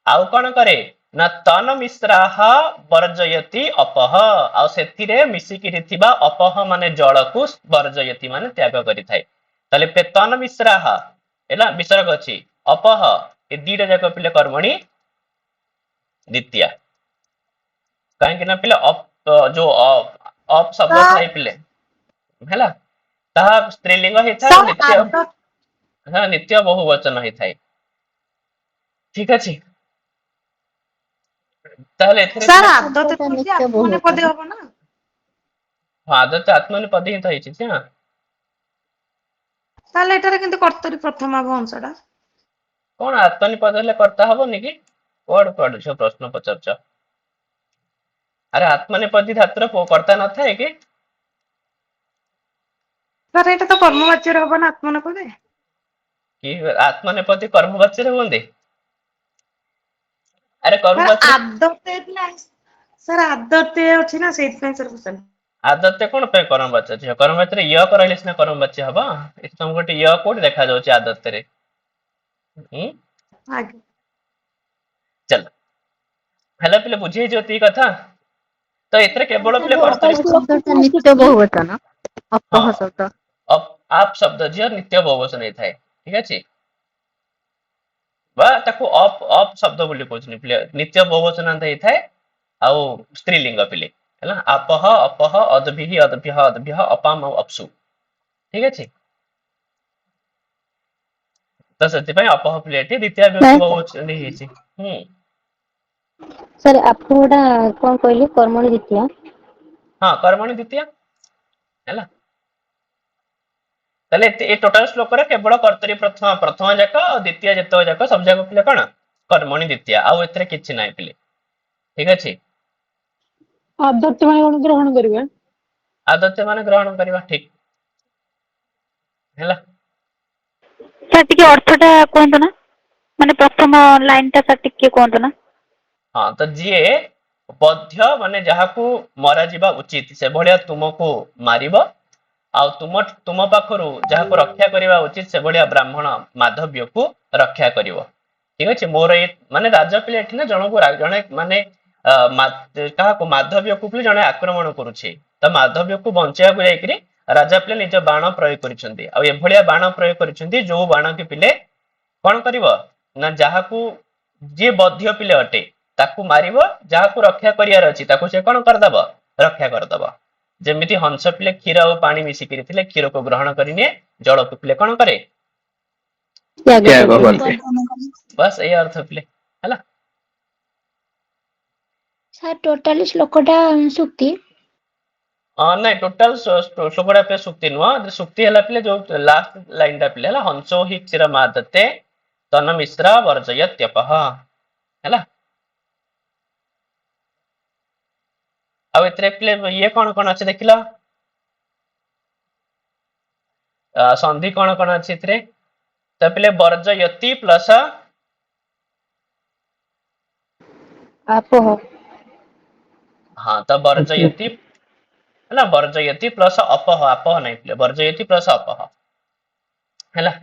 आउ कोन करे ना तन मिश्राह वर्जयति अपह आ सेथिरे मिसिकिरि थिबा अपह माने जल को वर्जयति माने त्याग करि थाए तले पे तन मिश्राह हैला विसर्ग अछि अपह ए दीटा जाक पिले कर्मणि द्वितीय काहे कि ना पिले अप जो अप शब्द थाए पिले हैला ता स्त्रीलिंग हे था नित्य हां नित्य बहुवचन हे थाए ठीक अछि ताहले सर आदत थोड़ी आत्मने पदे होबो ना आदत आत्मनेपदी ही थाई छी हां ताले एटारे किंतु कर्तरी प्रथमा अंशटा कोन आत्मनेपद ले करता हबो नि कि କୁଆଡୁ କୁଆଡୁ ଝିଅ ପ୍ରଶ୍ନ ପଚାରୁଛ? ଆରେ ଆତ୍ମନେପଦୀ ଧାତୁର କର୍ତ୍ତା ନଥାଏ କି? ସାର୍ ଏଇଟା ତ କର୍ମବାଚ୍ୟରେ ହବ ନା ଆତ୍ମନେପଦୀ। କି ଆତ୍ମନେପଦୀ କର୍ମବାଚ୍ୟରେ ହୁଅନ୍ତି? ଆରେ ସାର୍ କର୍ମବାଚ୍ୟରେ ଆଦତେ ଥିଲା ସାର୍ ଆଦତେ ଅଛି ନା ସେଇଥିପାଇଁ ସାର୍ ପଚାରିଲି। ଆଦତ୍ୟ କଣ ପାଇଁ କର୍ମବାଚ୍ୟ ଝିଅ? କର୍ମବାଚ୍ୟରେ ୟ ରହିଲେ ସିନା କର୍ମବାଚ୍ୟ ହବ। ଏଠି ତମକୁ ଗୋଟେ ୟ କୋଉଠି ଦେଖାଯାଉଛି ଆଦତ୍ୟରେ? ଆଜ୍ଞା। ଚାଲ ହେଲା ପିଲେ ବୁଝି ହେଇଯିବ ଏତିକି କଥା। ତ ଏଥିରେ କେବଳ ପିଲେ କର୍ତ୍ତରୀ ଶବ୍ଦଟା ନିତ୍ୟ ବହୁବଚନ ହଁ ଅପହ ଶବ୍ଦ। ଆପ ଶବ୍ଦ ଝିଅ ନିତ୍ୟ ବହୁବଚନ ହେଇଥାଏ। ଠିକ ଅଛି, ବା ତାକୁ ଅପ ଶବ୍ଦ ବୋଲି କହୁଛନ୍ତି ପିଲେ। ନିତ୍ୟ ବହୁବଚନାନ୍ତ ହେଇଥାଏ ଆଉ ସ୍ତ୍ରୀଲିଙ୍ଗ ପିଲେ ହେଲା। ଆପହ ଅପହ ଅଦଭିଃ ଅଦଭ୍ୟଃ ଅଦଭ୍ୟଃ ଅପାମ ଆଉ ଅପ୍ସୁ। ଠିକ ଅଛି, ତ ସେଥିପାଇଁ ଅପହ ପିଲେ ଏଠି ଦ୍ୱିତୀୟ ବିଭକ୍ତି ବହୁବଚନ ହେଇଛି। ସାର୍ ଆପଟା କଣ କହିଲେ କର୍ମଣି ଦ୍ୱିତୀୟା? ହଁ କର୍ମଣି ଦ୍ୱିତୀୟା ହେଲା। ତାହେଲେ ଏ ଟୋଟାଲ ଶ୍ଲୋକରେ କେବଳ କର୍ତ୍ତରୀ ପ୍ରଥମ ଯାକ ଆଉ ଦ୍ୱିତୀୟ ଯେତକ ଯାକ ସବୁ ଯାକ ପିଲେ କଣ କର୍ମଣି ଦ୍ୱିତୀୟା, ଆଉ ଏଥିରେ କିଛି ନାହିଁ ପିଲେ। ଠିକ ଅଛି, ଆଦତ୍ୟ ମାନେ କଣ ଗ୍ରହଣ କରିବେ? ଆଦତ୍ୟ ମାନେ ଗ୍ରହଣ କରିବା ଠିକ ହେଲା। ସାର୍ ଟିକେ ଅର୍ଥଟା କୁହନ୍ତୁ ନା, ମାନେ ପ୍ରଥମ ଲାଇନ ଟା ସାର୍ ଟିକେ କୁହନ୍ତୁ ନା। ହଁ ତ ଯିଏ ବଧ୍ୟ ମାନେ ଯାହାକୁ ମରାଯିବା ଉଚିତ ସେଭଳିଆ ତୁମକୁ ମାରିବ, ଆଉ ତୁମ ପାଖରୁ ଯାହାକୁ ରକ୍ଷା କରିବା ଉଚିତ ସେଭଳିଆ ବ୍ରାହ୍ମଣ ମାଧବ୍ୟକୁ ରକ୍ଷା କରିବ। ଠିକ ଅଛି, ମୋର ଏଇ ମାନେ ରାଜା ପିଲା ଏଠି ନା ଜଣକୁ ଜଣେ ମାନେ କାହାକୁ ମାଧବ୍ୟକୁ ବି ଜଣେ ଆକ୍ରମଣ କରୁଛି। ତ ମାଧବ୍ୟକୁ ବଞ୍ଚେଇବାକୁ ଯାଇକିରି ରାଜା ପିଲେ ନିଜ ବାଣ ପ୍ରୟୋଗ କରିଛନ୍ତି। ଆଉ ଏଭଳିଆ ବାଣ ପ୍ରୟୋଗ କରିଛନ୍ତି ଯୋଉ ବାଣ କି ପିଲେ କଣ କରିବ ନା ଯାହାକୁ ଯିଏ ବଧ୍ୟ ପିଲେ ଅଟେ ତାକୁ ମାରିବ, ଯାହାକୁ ରକ୍ଷା କରିବାର ଅଛି ତାକୁ ସେ କଣ କରିଦବ ରକ୍ଷା କରିଦବ। ଯେମିତି ହଂସ ପିଲେ କ୍ଷୀର ଆଉ ପାଣି ମିଶିକିରି ଥିଲେ କ୍ଷୀରକୁ ଗ୍ରହଣ କରିନିଏ, ଜଳକୁ ପିଲେ କଣ କରେ ତ୍ୟାଗ କରିଦିଏ। ବାସ୍ ଏଇ ଅର୍ଥ ପିଲେ ହେଲା। ସାର୍ ଟୋଟାଲି ଶ୍ଲୋକଟା ସୁକ୍ତି? ନାଇଁ ଟୋଟାଲ ଶ୍ଲୋକଟା ପିଲେ ସୁକ୍ତି ନୁହଁ। ସୁକ୍ତି ହେଲା ପିଲେ ଯୋଉ ଲାଷ୍ଟ ଲାଇନ ଟା ପିଲେ ହେଲା ହଂସୋ ହି କ୍ଷୀର ମାଦତେ ତନ ମିଶ୍ର ବର୍ଜୟତ୍ୟପଃ ହେଲା। ଆଉ ଏଥିରେ ପିଲେ ଇଏ କଣ କଣ ଅଛି ଦେଖିଲ? ସନ୍ଧି କଣ କଣ ଅଛି ଏଥିରେ? ତ ପିଲେ ବର୍ଜୟତି ପ୍ଲସ ଆପହ। ହଁ ତ ବର୍ଜୟତି ହେଲା, ବର୍ଜୟତି ପ୍ଲସ ଅପହ, ଆପହ ନାହିଁ ପିଲେ ବର୍ଜୟତି ପ୍ଲସ ଅପହ ହେଲା।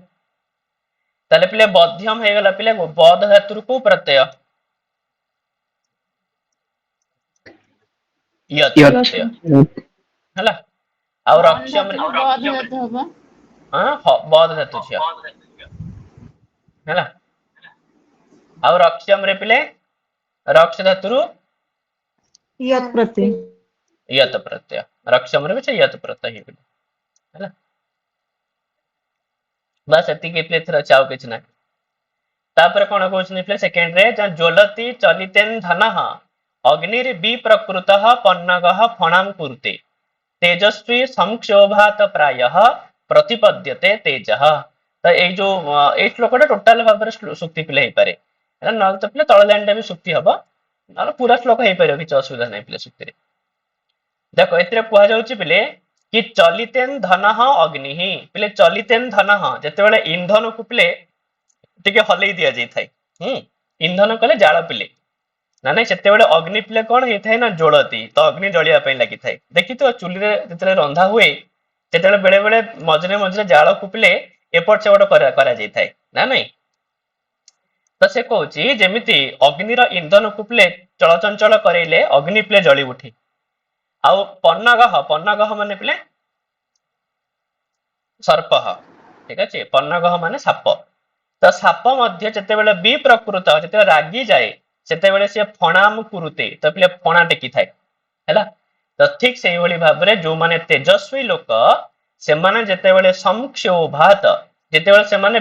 ତାହେଲେ ପିଲେ ବଧ୍ୟମ ହେଇଗଲା ପିଲେ ବଧ ଧାତୁରୁ କୋଉ ପ୍ରତ୍ୟୟ? ୟତ୍ ପ୍ରତ୍ୟୟ ହେଲା। ଆଉ ରକ୍ଷ୍ୟମ ବଧ ଧାତୁ ଝିଅ ହେଲା। ଆଉ ରକ୍ଷ୍ୟମ ରେ ପିଲେ ରକ୍ଷ ଧାତୁରୁ ୟତ୍ ପ୍ରତ୍ୟୟ। ୟତ୍ ପ୍ରତ୍ୟୟ, ରକ୍ଷ୍ୟମ ରେ ବି ସେ ୟତ୍ ପ୍ରତ୍ୟୟ ହେଇଗଲା ହେଲା। ବାସ୍ ଏତିକି ପିଲେ ଏଥିରେ ଅଛି, ଆଉ କିଛି ନାହିଁ। ତାପରେ କଣ କହୁଛନ୍ତି ପିଲେ ସେକେଣ୍ଡ ରେ ଜ୍ୱଲତି ଚଲିତେନ ଧନଃ ଅଗ୍ନିର୍ ବିପ୍ରକୃତଃ ପନ୍ନଗଃ ଫଣାମ୍ କୁରୁତେ ତେଜସ୍ୱୀ ସଂକ୍ଷୋଭାତ ପ୍ରାୟଃ ପ୍ରତିପଦ୍ୟତେ ତେଜଃ। ତ ଏଇ ଯୋଉ ଏଇ ଶ୍ଲୋକଟା ଟୋଟାଲ ଭାବରେ ସୁକ୍ତି ପିଲେ ହେଇପାରେ, ନହେଲେ ତ ପିଲେ ତଳ ଲାଇନ ଟା ବି ସୁକ୍ତି ହବ, ନହେଲେ ପୁରା ଶ୍ଲୋକ ହେଇପାରିବ, କିଛି ଅସୁବିଧା ନାହିଁ ପିଲେ ସୁକ୍ତିରେ। ଦେଖ ଏଥିରେ କୁହାଯାଉଛି ପିଲେ କି ଚଲିତେନ ଧନଃ ଅଗ୍ନିଃ, ପିଲେ ଚଲିତେନ ଧନଃ ଯେତେବେଳେ ଇନ୍ଧନକୁ ପିଲେ ଟିକେ ହଲେଇ ଦିଆଯାଇଥାଏ। ଇନ୍ଧନ କଲେ ଜାଳ ପିଲେ ନା ନାଇଁ, ସେତେବେଳେ ଅଗ୍ନି ପିଲେ କଣ ହେଇଥାଏ ନା ଜ୍ୱଳତି, ତ ଅଗ୍ନି ଜଳିବା ପାଇଁ ଲାଗିଥାଏ। ଦେଖିଥିବ ଚୁଲିରେ ଯେତେବେଳେ ରନ୍ଧା ହୁଏ ସେତେବେଳେ ବେଳେ ବେଳେ ମଝିରେ ମଝିରେ ଜାଳକୁ ପିଲେ ଏପଟ ସେପଟ କରାଯାଇଥାଏ ନା ନାଇଁ। ତ ସେ କହୁଛି ଯେମିତି ଅଗ୍ନିର ଇନ୍ଧନକୁ ପିଲେ ଚଳଚଞ୍ଚଳ କରେଇଲେ ଅଗ୍ନି ପିଲେ ଜଳି ଉଠେ। ଆଉ ପନ୍ନଗଃ ମାନେ ପିଲେ ସର୍ପ, ଠିକ ଅଛି, ପନ୍ନଗଃ ମାନେ ସାପ। ତ ସାପ ମଧ୍ୟ ଯେତେବେଳେ ବିପ୍ରକୃତ ଯେତେବେଳେ ରାଗି ଯାଏ ସେତେବେଳେ ସିଏ ଫଣାମ କୁରୁତେ, ତ ପିଲେ ଫଣା ଟେକିଥାଏ ହେଲା। ତ ଠିକ ସେଇଭଳି ଭାବରେ ଯୋଉମାନେ ତେଜସ୍ୱୀ ଲୋକ ସେମାନେ ଯେତେବେଳେ ସଂକ୍ଷୋଭାତ ଯେତେବେଳେ ସେମାନେ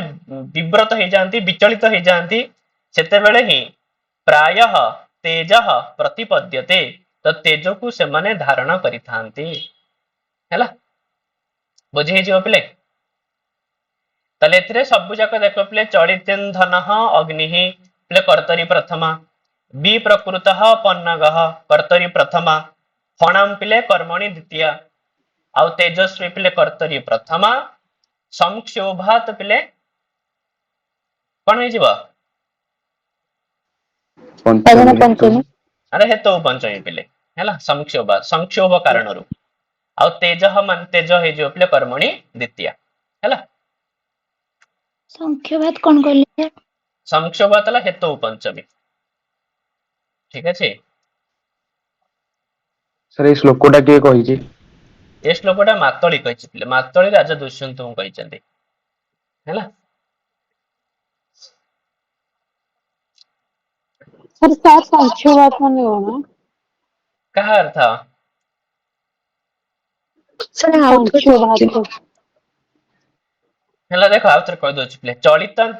ବିବ୍ରତ ହେଇଯାଆନ୍ତି, ବିଚଳିତ ହେଇଯାଆନ୍ତି, ସେତେବେଳେ ହିଁ ପ୍ରାୟଃ ତେଜଃ ପ୍ରତିପଦ୍ୟତେ, ତ ତେଜକୁ ସେମାନେ ଧାରଣ କରିଥାନ୍ତି ହେଲା। ବୁଝି ହେଇଯିବ ପିଲେ। ତାହେଲେ ଏଥିରେ ସବୁ ଯାକ ଦେଖ ପିଲେ ଚଳିତେନ ଧନଃ ଅଗ୍ନିଃ ପିଲେ କର୍ତ୍ତରୀ ପ୍ରଥମା, बी प्रकृतः पन्नगः कर्तरी प्रथमा फणाम पिले कर्मणि द्वितीया आउ तेजस्वी पिले कर्तरी प्रथमा संक्षोभात पिले कौन हो पंचमी अरे हेतु पंचमी पिले है संक्षोभ कारण आउ तेज मान तेज हो पिले कर्मणि द्वितीया है संख्यवाद कौन कहले संक्षोभात हेतु पंचमी ठीक अच्छे सर ये श्लोकटा किए कही ए श्लोकटा मातली कही पिले मातली राजा दुष्यंत कही है सर सात पंचवाद माने होना कहा अर्थ पंचवाद ହେଲା ଦେଖ ଆଉ ଥରେ କହିଦଉଛି ପିଲେ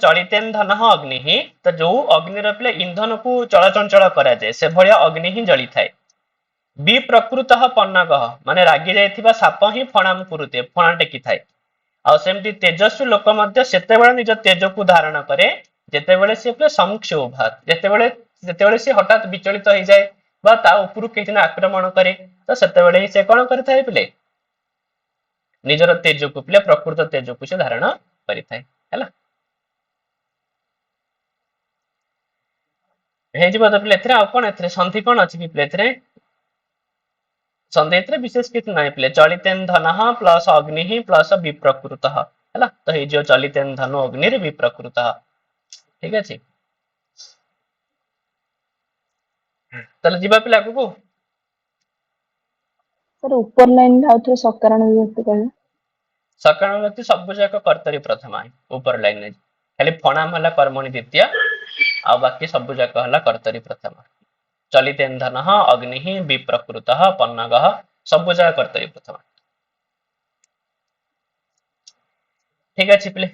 ଚଳିତେନ ଧନ ଅଗ୍ନି ହିଁ ତ ଯୋଉ ଅଗ୍ନିର ପିଲେ ଇନ୍ଧନକୁ ଚଳଚଞ୍ଚଳ କରାଯାଏ ସେଭଳିଆ ଅଗ୍ନି ହିଁ ଜଳିଥାଏ ବି ପ୍ରକୃତ ପନ୍ନଗଃ ମାନେ ରାଗି ଯାଇଥିବା ସାପ ହିଁ ଫଣାମ କରୁତେ ଫଣା ଟେକିଥାଏ ଆଉ ସେମିତି ତେଜସ୍ୱୀ ଲୋକ ମଧ୍ୟ ସେତେବେଳେ ନିଜ ତେଜକୁ ଧାରଣ କରେ ଯେତେବେଳେ ସେ ପିଲେ ସଂକ୍ଷୋଭାତ ଯେତେବେଳେ ସେ ହଠାତ୍ ବିଚଳିତ ହେଇଯାଏ ବା ତା ଉପରୁ କିଛି ଆକ୍ରମଣ କରେ ତ ସେତେବେଳେ ହିଁ ସେ କଣ କରିଥାଏ ପିଲେ ନିଜର ତେଜକୁ ପିଲେ ପ୍ରକୃତ ତେଜକୁ ସେ ଧାରଣ କରିଥାଏ ହେଲା ହେଇଯିବ ତ ପିଲେ ଏଥିରେ ଆଉ କଣ ଏଥିରେ ସନ୍ଧି କଣ ଅଛି କି ପିଲେ ଏଥିରେ ସନ୍ଧି ଏଥିରେ ବିଶେଷ କିଛି ନାହିଁ ପିଲେ ଚଳିତେନ ଧନ ପ୍ଲସ ଅଗ୍ନି ପ୍ଲସ ବିପ୍ରକୃତ ହେଲା ତ ହେଇଯିବ ଚଳିତେନ ଧନ ଅଗ୍ନିରେ ବିପ୍ରକୃତ ଠିକ ଅଛି ତାହେଲେ ଯିବା ପିଲା ଆଗକୁ सर ऊपर लाइन आउ थे सकारण विभक्ति कहना सकाळ विभक्ति सब जाक कर्तरी प्रथमा ऊपर लाइन में खाली फणाम हला कर्मणि द्वितीय आ बाकी सब जाक हला कर्तरी प्रथमा चलितेन धन अग्नि विप्रकृत पन्नग सब जाक कर्तरी प्रथमा ठीक अच्छे पिले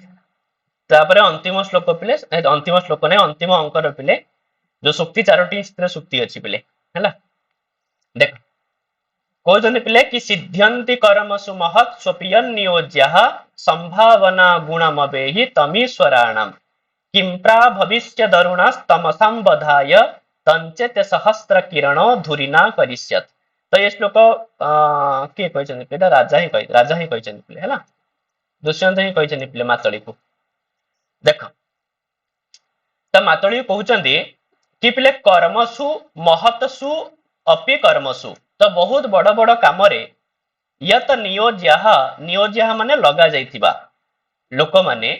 तापरे अंतिम श्लोक पिले अंतिम श्लोक ने अंतिम अंकर पिले जो सुक्ति चारोटी सुक्ति अच्छी पिले है देख कहते पिले कि सिद्ध्यन्ति कर्मसु महत् स्वपियन् नियोज्यः संभावना गुणमवेहि तमीश्वराणाम् किंप्रा भविष्य दरुणस्तमसां बधाय तंचेत सहस्र किरण धुरिना करिष्यत् तो ये श्लोक किए कहते पिले राजा ही कहते पिले है दुष्यंत ही कहते पिले मातली को देख तो मातली कहते कि पिले कर्मसु महत्सु अपि कर्मसु तो बहुत बड़ बड़ काम यत नियोज्या माने लगा जाइथिबा लोक माने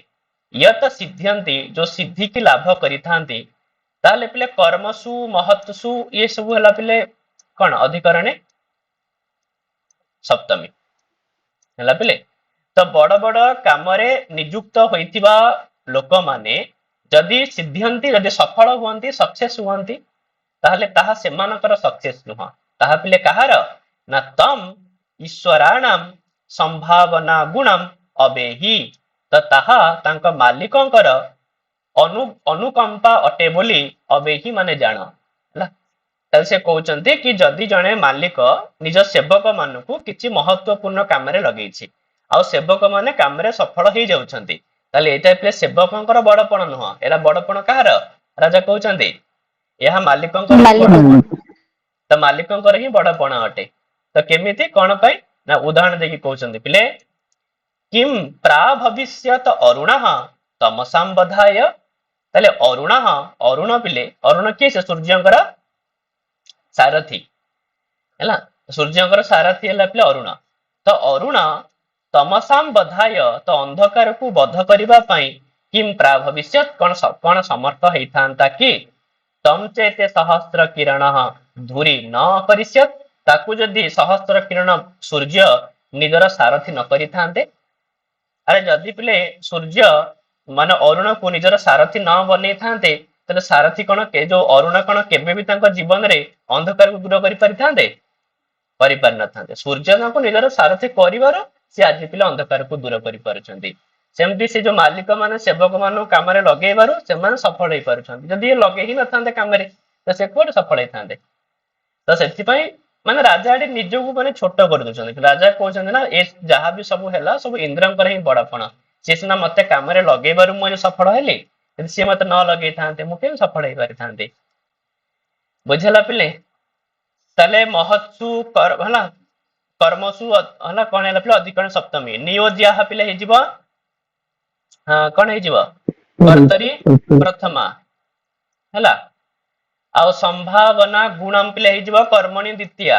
यत सिद्ध्यंती जो सिद्धि की लाभ करिथांती ताले पिले कर्मसु महत्सु ये सब हला पिले कौन अधिकरणे सप्तमी हला पिले तो बड़ बड़ काम नियुक्त होइथिबा लोक माने जदि सिद्ध्यंती जदि सफल हुअंती सक्सेस हुअंती ताहले ताहा सेमानकर सक्सेस नुह ताहा पिले कहार ना तम ईश्वराणाम संभावना गुणम अबेहि तो ताहा तांक मालिकंकर अनुकंपा अटे बोली अबेहि माने जान ହେଲା से कहउचंती कि जदि जणे मालिक निज सेवक मानकु किछि महत्वपूर्ण काम रे लगेछि आ सेवक माने काम रे सफल हो जाउछंती ताले एटा पिले सेवकंकर बड़पण नुह एरा बड़पण कहार राजा कहउचंती यह मालिकंकर तो मालिकंकर ही बड़पण अटे तो केमिति कौन पाई ना उदाहरण देखि कहउचंती पिले किम प्रा भविष्यत अरुण तमसां बधाय ताले अरुण पिले अरुण किए से सूर्यंकर सारथी हैला सूर्यंकर सारथी हैला पिले अरुण तो अरुण तमसां बधाय तो अंधकार को बध करिबा पई किम प्रा भविष्यत कौन समर्थ हेइथांता कि तम चेते सहस्र किरण धूरी न करिष्यत ताकू जदि सहस्र किरण सूर्य निजर सारथी न करिथांते अरे जदि पिले सूर्य माने अरुण को निजर सारथी न बनै थांते तले सारथी कोन के जो अरुण कोन केबे भी तांको जीवन रे अंधकार को दूर करि परिथांते करि पार न थांते सूर्य को निजर सारथी करिवार से आज पिले अंधकार को दूर करि परछंती सेमती से जो मालिक माने सेवक मानु काम रे लगेबारु से माने सफल होई परछंती जदि ये लगे ही न थांते काम रे तो से कोड सफल होई थांते तो सेति पई माने राजा आडी निजको माने छोट कर दोछन राजा कहउछन ना ए जहा भी सब हैला सब इंद्रंकर ही बड़पण से सिना मते काम रे लगेबारु मो सफल हेली यदि से मते न लगे थांते मु केम सफल होई पारि थांते ବୁଝିଲା ପିଲେ? ତାହେଲେ ମହତ୍ସୁ ହେଲା କର୍ମସୁ ହେଲା କଣ ହେଲା ପିଲେ ଅଧିକରଣ ସପ୍ତମୀ ନିୟୋଜ୍ୟା ପିଲେ ହେଇଯିବ କଣ ହେଇଯିବ କର୍ତ୍ତରୀ ପ୍ରଥମା ହେଲା ଆଉ ସମ୍ଭାବନା ଗୁଣମ ପିଲେ ହେଇଯିବ କର୍ମଣି ଦ୍ୱିତୀୟା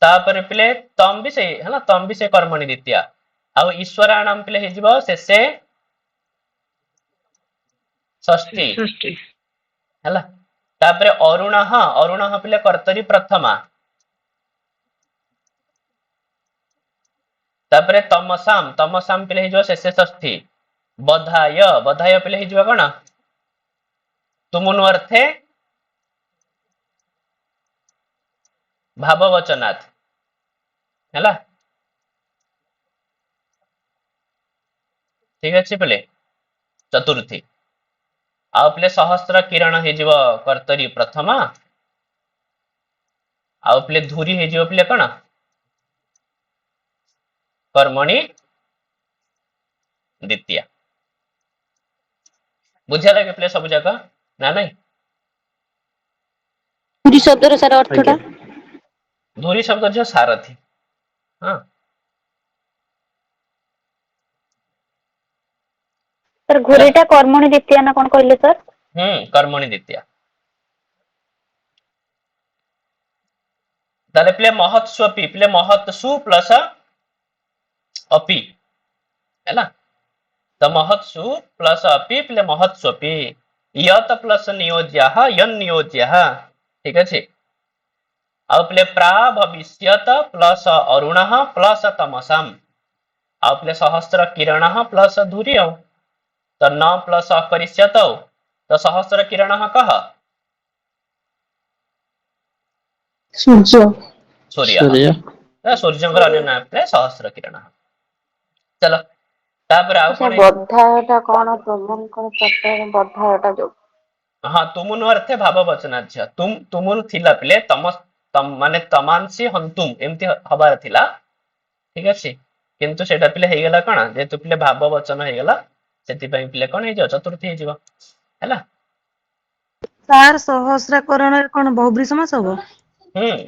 ତାପରେ ପିଲେ ତମ ବି ସେଇ ହେଲା ତମ ବି ସେ କର୍ମଣି ଦ୍ୱିତୀୟା ଆଉ ଈଶ୍ୱରାଣମ ପିଲେ ହେଇଯିବ ଶେଷେ ଷଷ୍ଠୀ ହେଲା ତାପରେ ଅରୁଣ ପିଲେ କର୍ତ୍ତରୀ ପ୍ରଥମା ତାପରେ ତମସାମ ପିଲେ ହେଇଯିବ ଶେଷେ ଷଷ୍ଠୀ ବଧାୟ ପିଲେ ହେଇଯିବ କଣ ତୁମୁନୁ ଅର୍ଥେ ଭାବବଚନାଥ ହେଲା ଠିକ ଅଛି ପିଲେ ଚତୁର୍ଥୀ ଆଉ ପିଲେ ସହସ୍ର କିରଣ ହେଇଯିବ କର୍ତ୍ତରୀ ପ୍ରଥମା ଆଉ ପିଲେ ଧୂରି ହେଇଯିବ ପିଲେ କଣ କର୍ମଣି ଦ୍ୱିତୀୟା ବୁଝିବା ଲାଗେ ପିଲେ ସବୁ ଯାକ ନା ନାଇଁ ଧୂରି ଶବ୍ଦର ସାର ଅର୍ଥଟା ଧୂରି ଶବ୍ଦ ଝିଅ ସାରଥୀ ହଁ ସାର୍ ଘୁରିଟା କର୍ମଣି ଦ୍ୱିତୀୟା ନା କଣ କହିଲେ ସାର୍? କର୍ମଣି ଦ୍ୱିତୀୟା ତାହେଲେ ପିଲେ ମହତ୍ସ୍ୱପି ପିଲେ ମହତ୍ସୁ ପ୍ଲସ अपि ହେଲା ତ ମହତ୍ସୁ ପ୍ଲସ अपि ପିଲେ ମହତ୍ସ୍ୱପି ୟତ ପ୍ଲସ ନିୟୋଜ୍ୟଃ ୟନ୍ ନିୟୋଜ୍ୟଃ ଠିକ ଅଛି ଆଉ ପିଲେ ପ୍ରା ଭବିଷ୍ୟତ ପ୍ଲସ ଅରୁଣଃ ପ୍ଲସ ତମସାମ ଆଉ ପିଲେ ସହସ୍ର କିରଣଃ ପ୍ଲସ ଧୂରି ଆଉ ତ ନ ପ୍ଲସ ଅକରିଷ୍ୟତ ଆଉ ତ ସହସ୍ର କିରଣଃ କହ ସୂର୍ଯ୍ୟ ସୂର୍ୟ ସୂର୍ଯ୍ୟ ସୂର୍ଯ୍ୟଙ୍କର ଅନ୍ୟ ନାଁ ପିଲେ ସହସ୍ର କିରଣ ଚାଲ ତାପରେ ଆଉ କଣ ବଧାଟା କଣ ତୁମଙ୍କର ବଧାଟା ଯୋଉ ହଁ ତୁମୁନ ଅର୍ଥେ ଭାବ ବଚନାଧ୍ୟ ତୁମୁନ ଥିଲା ପିଲେ ମାନେ ତମାଂସି ହନ୍ତୁମ ଏମିତି ହବାର ଥିଲା ଠିକ ଅଛି କିନ୍ତୁ ସେଇଟା ପିଲେ ହେଇଗଲା କଣ ଯେହେତୁ ପିଲେ ଭାବ ବଚନ ହେଇଗଲା ସେଥିପାଇଁ ପିଲେ କଣ ହେଇଯିବ ଚତୁର୍ଥୀ ହେଇଯିବ ହେଲା ସାର୍ ସହସ୍ରାକରଣରେ କଣ ବହୁବ୍ରୀ ସମାସ ହବ?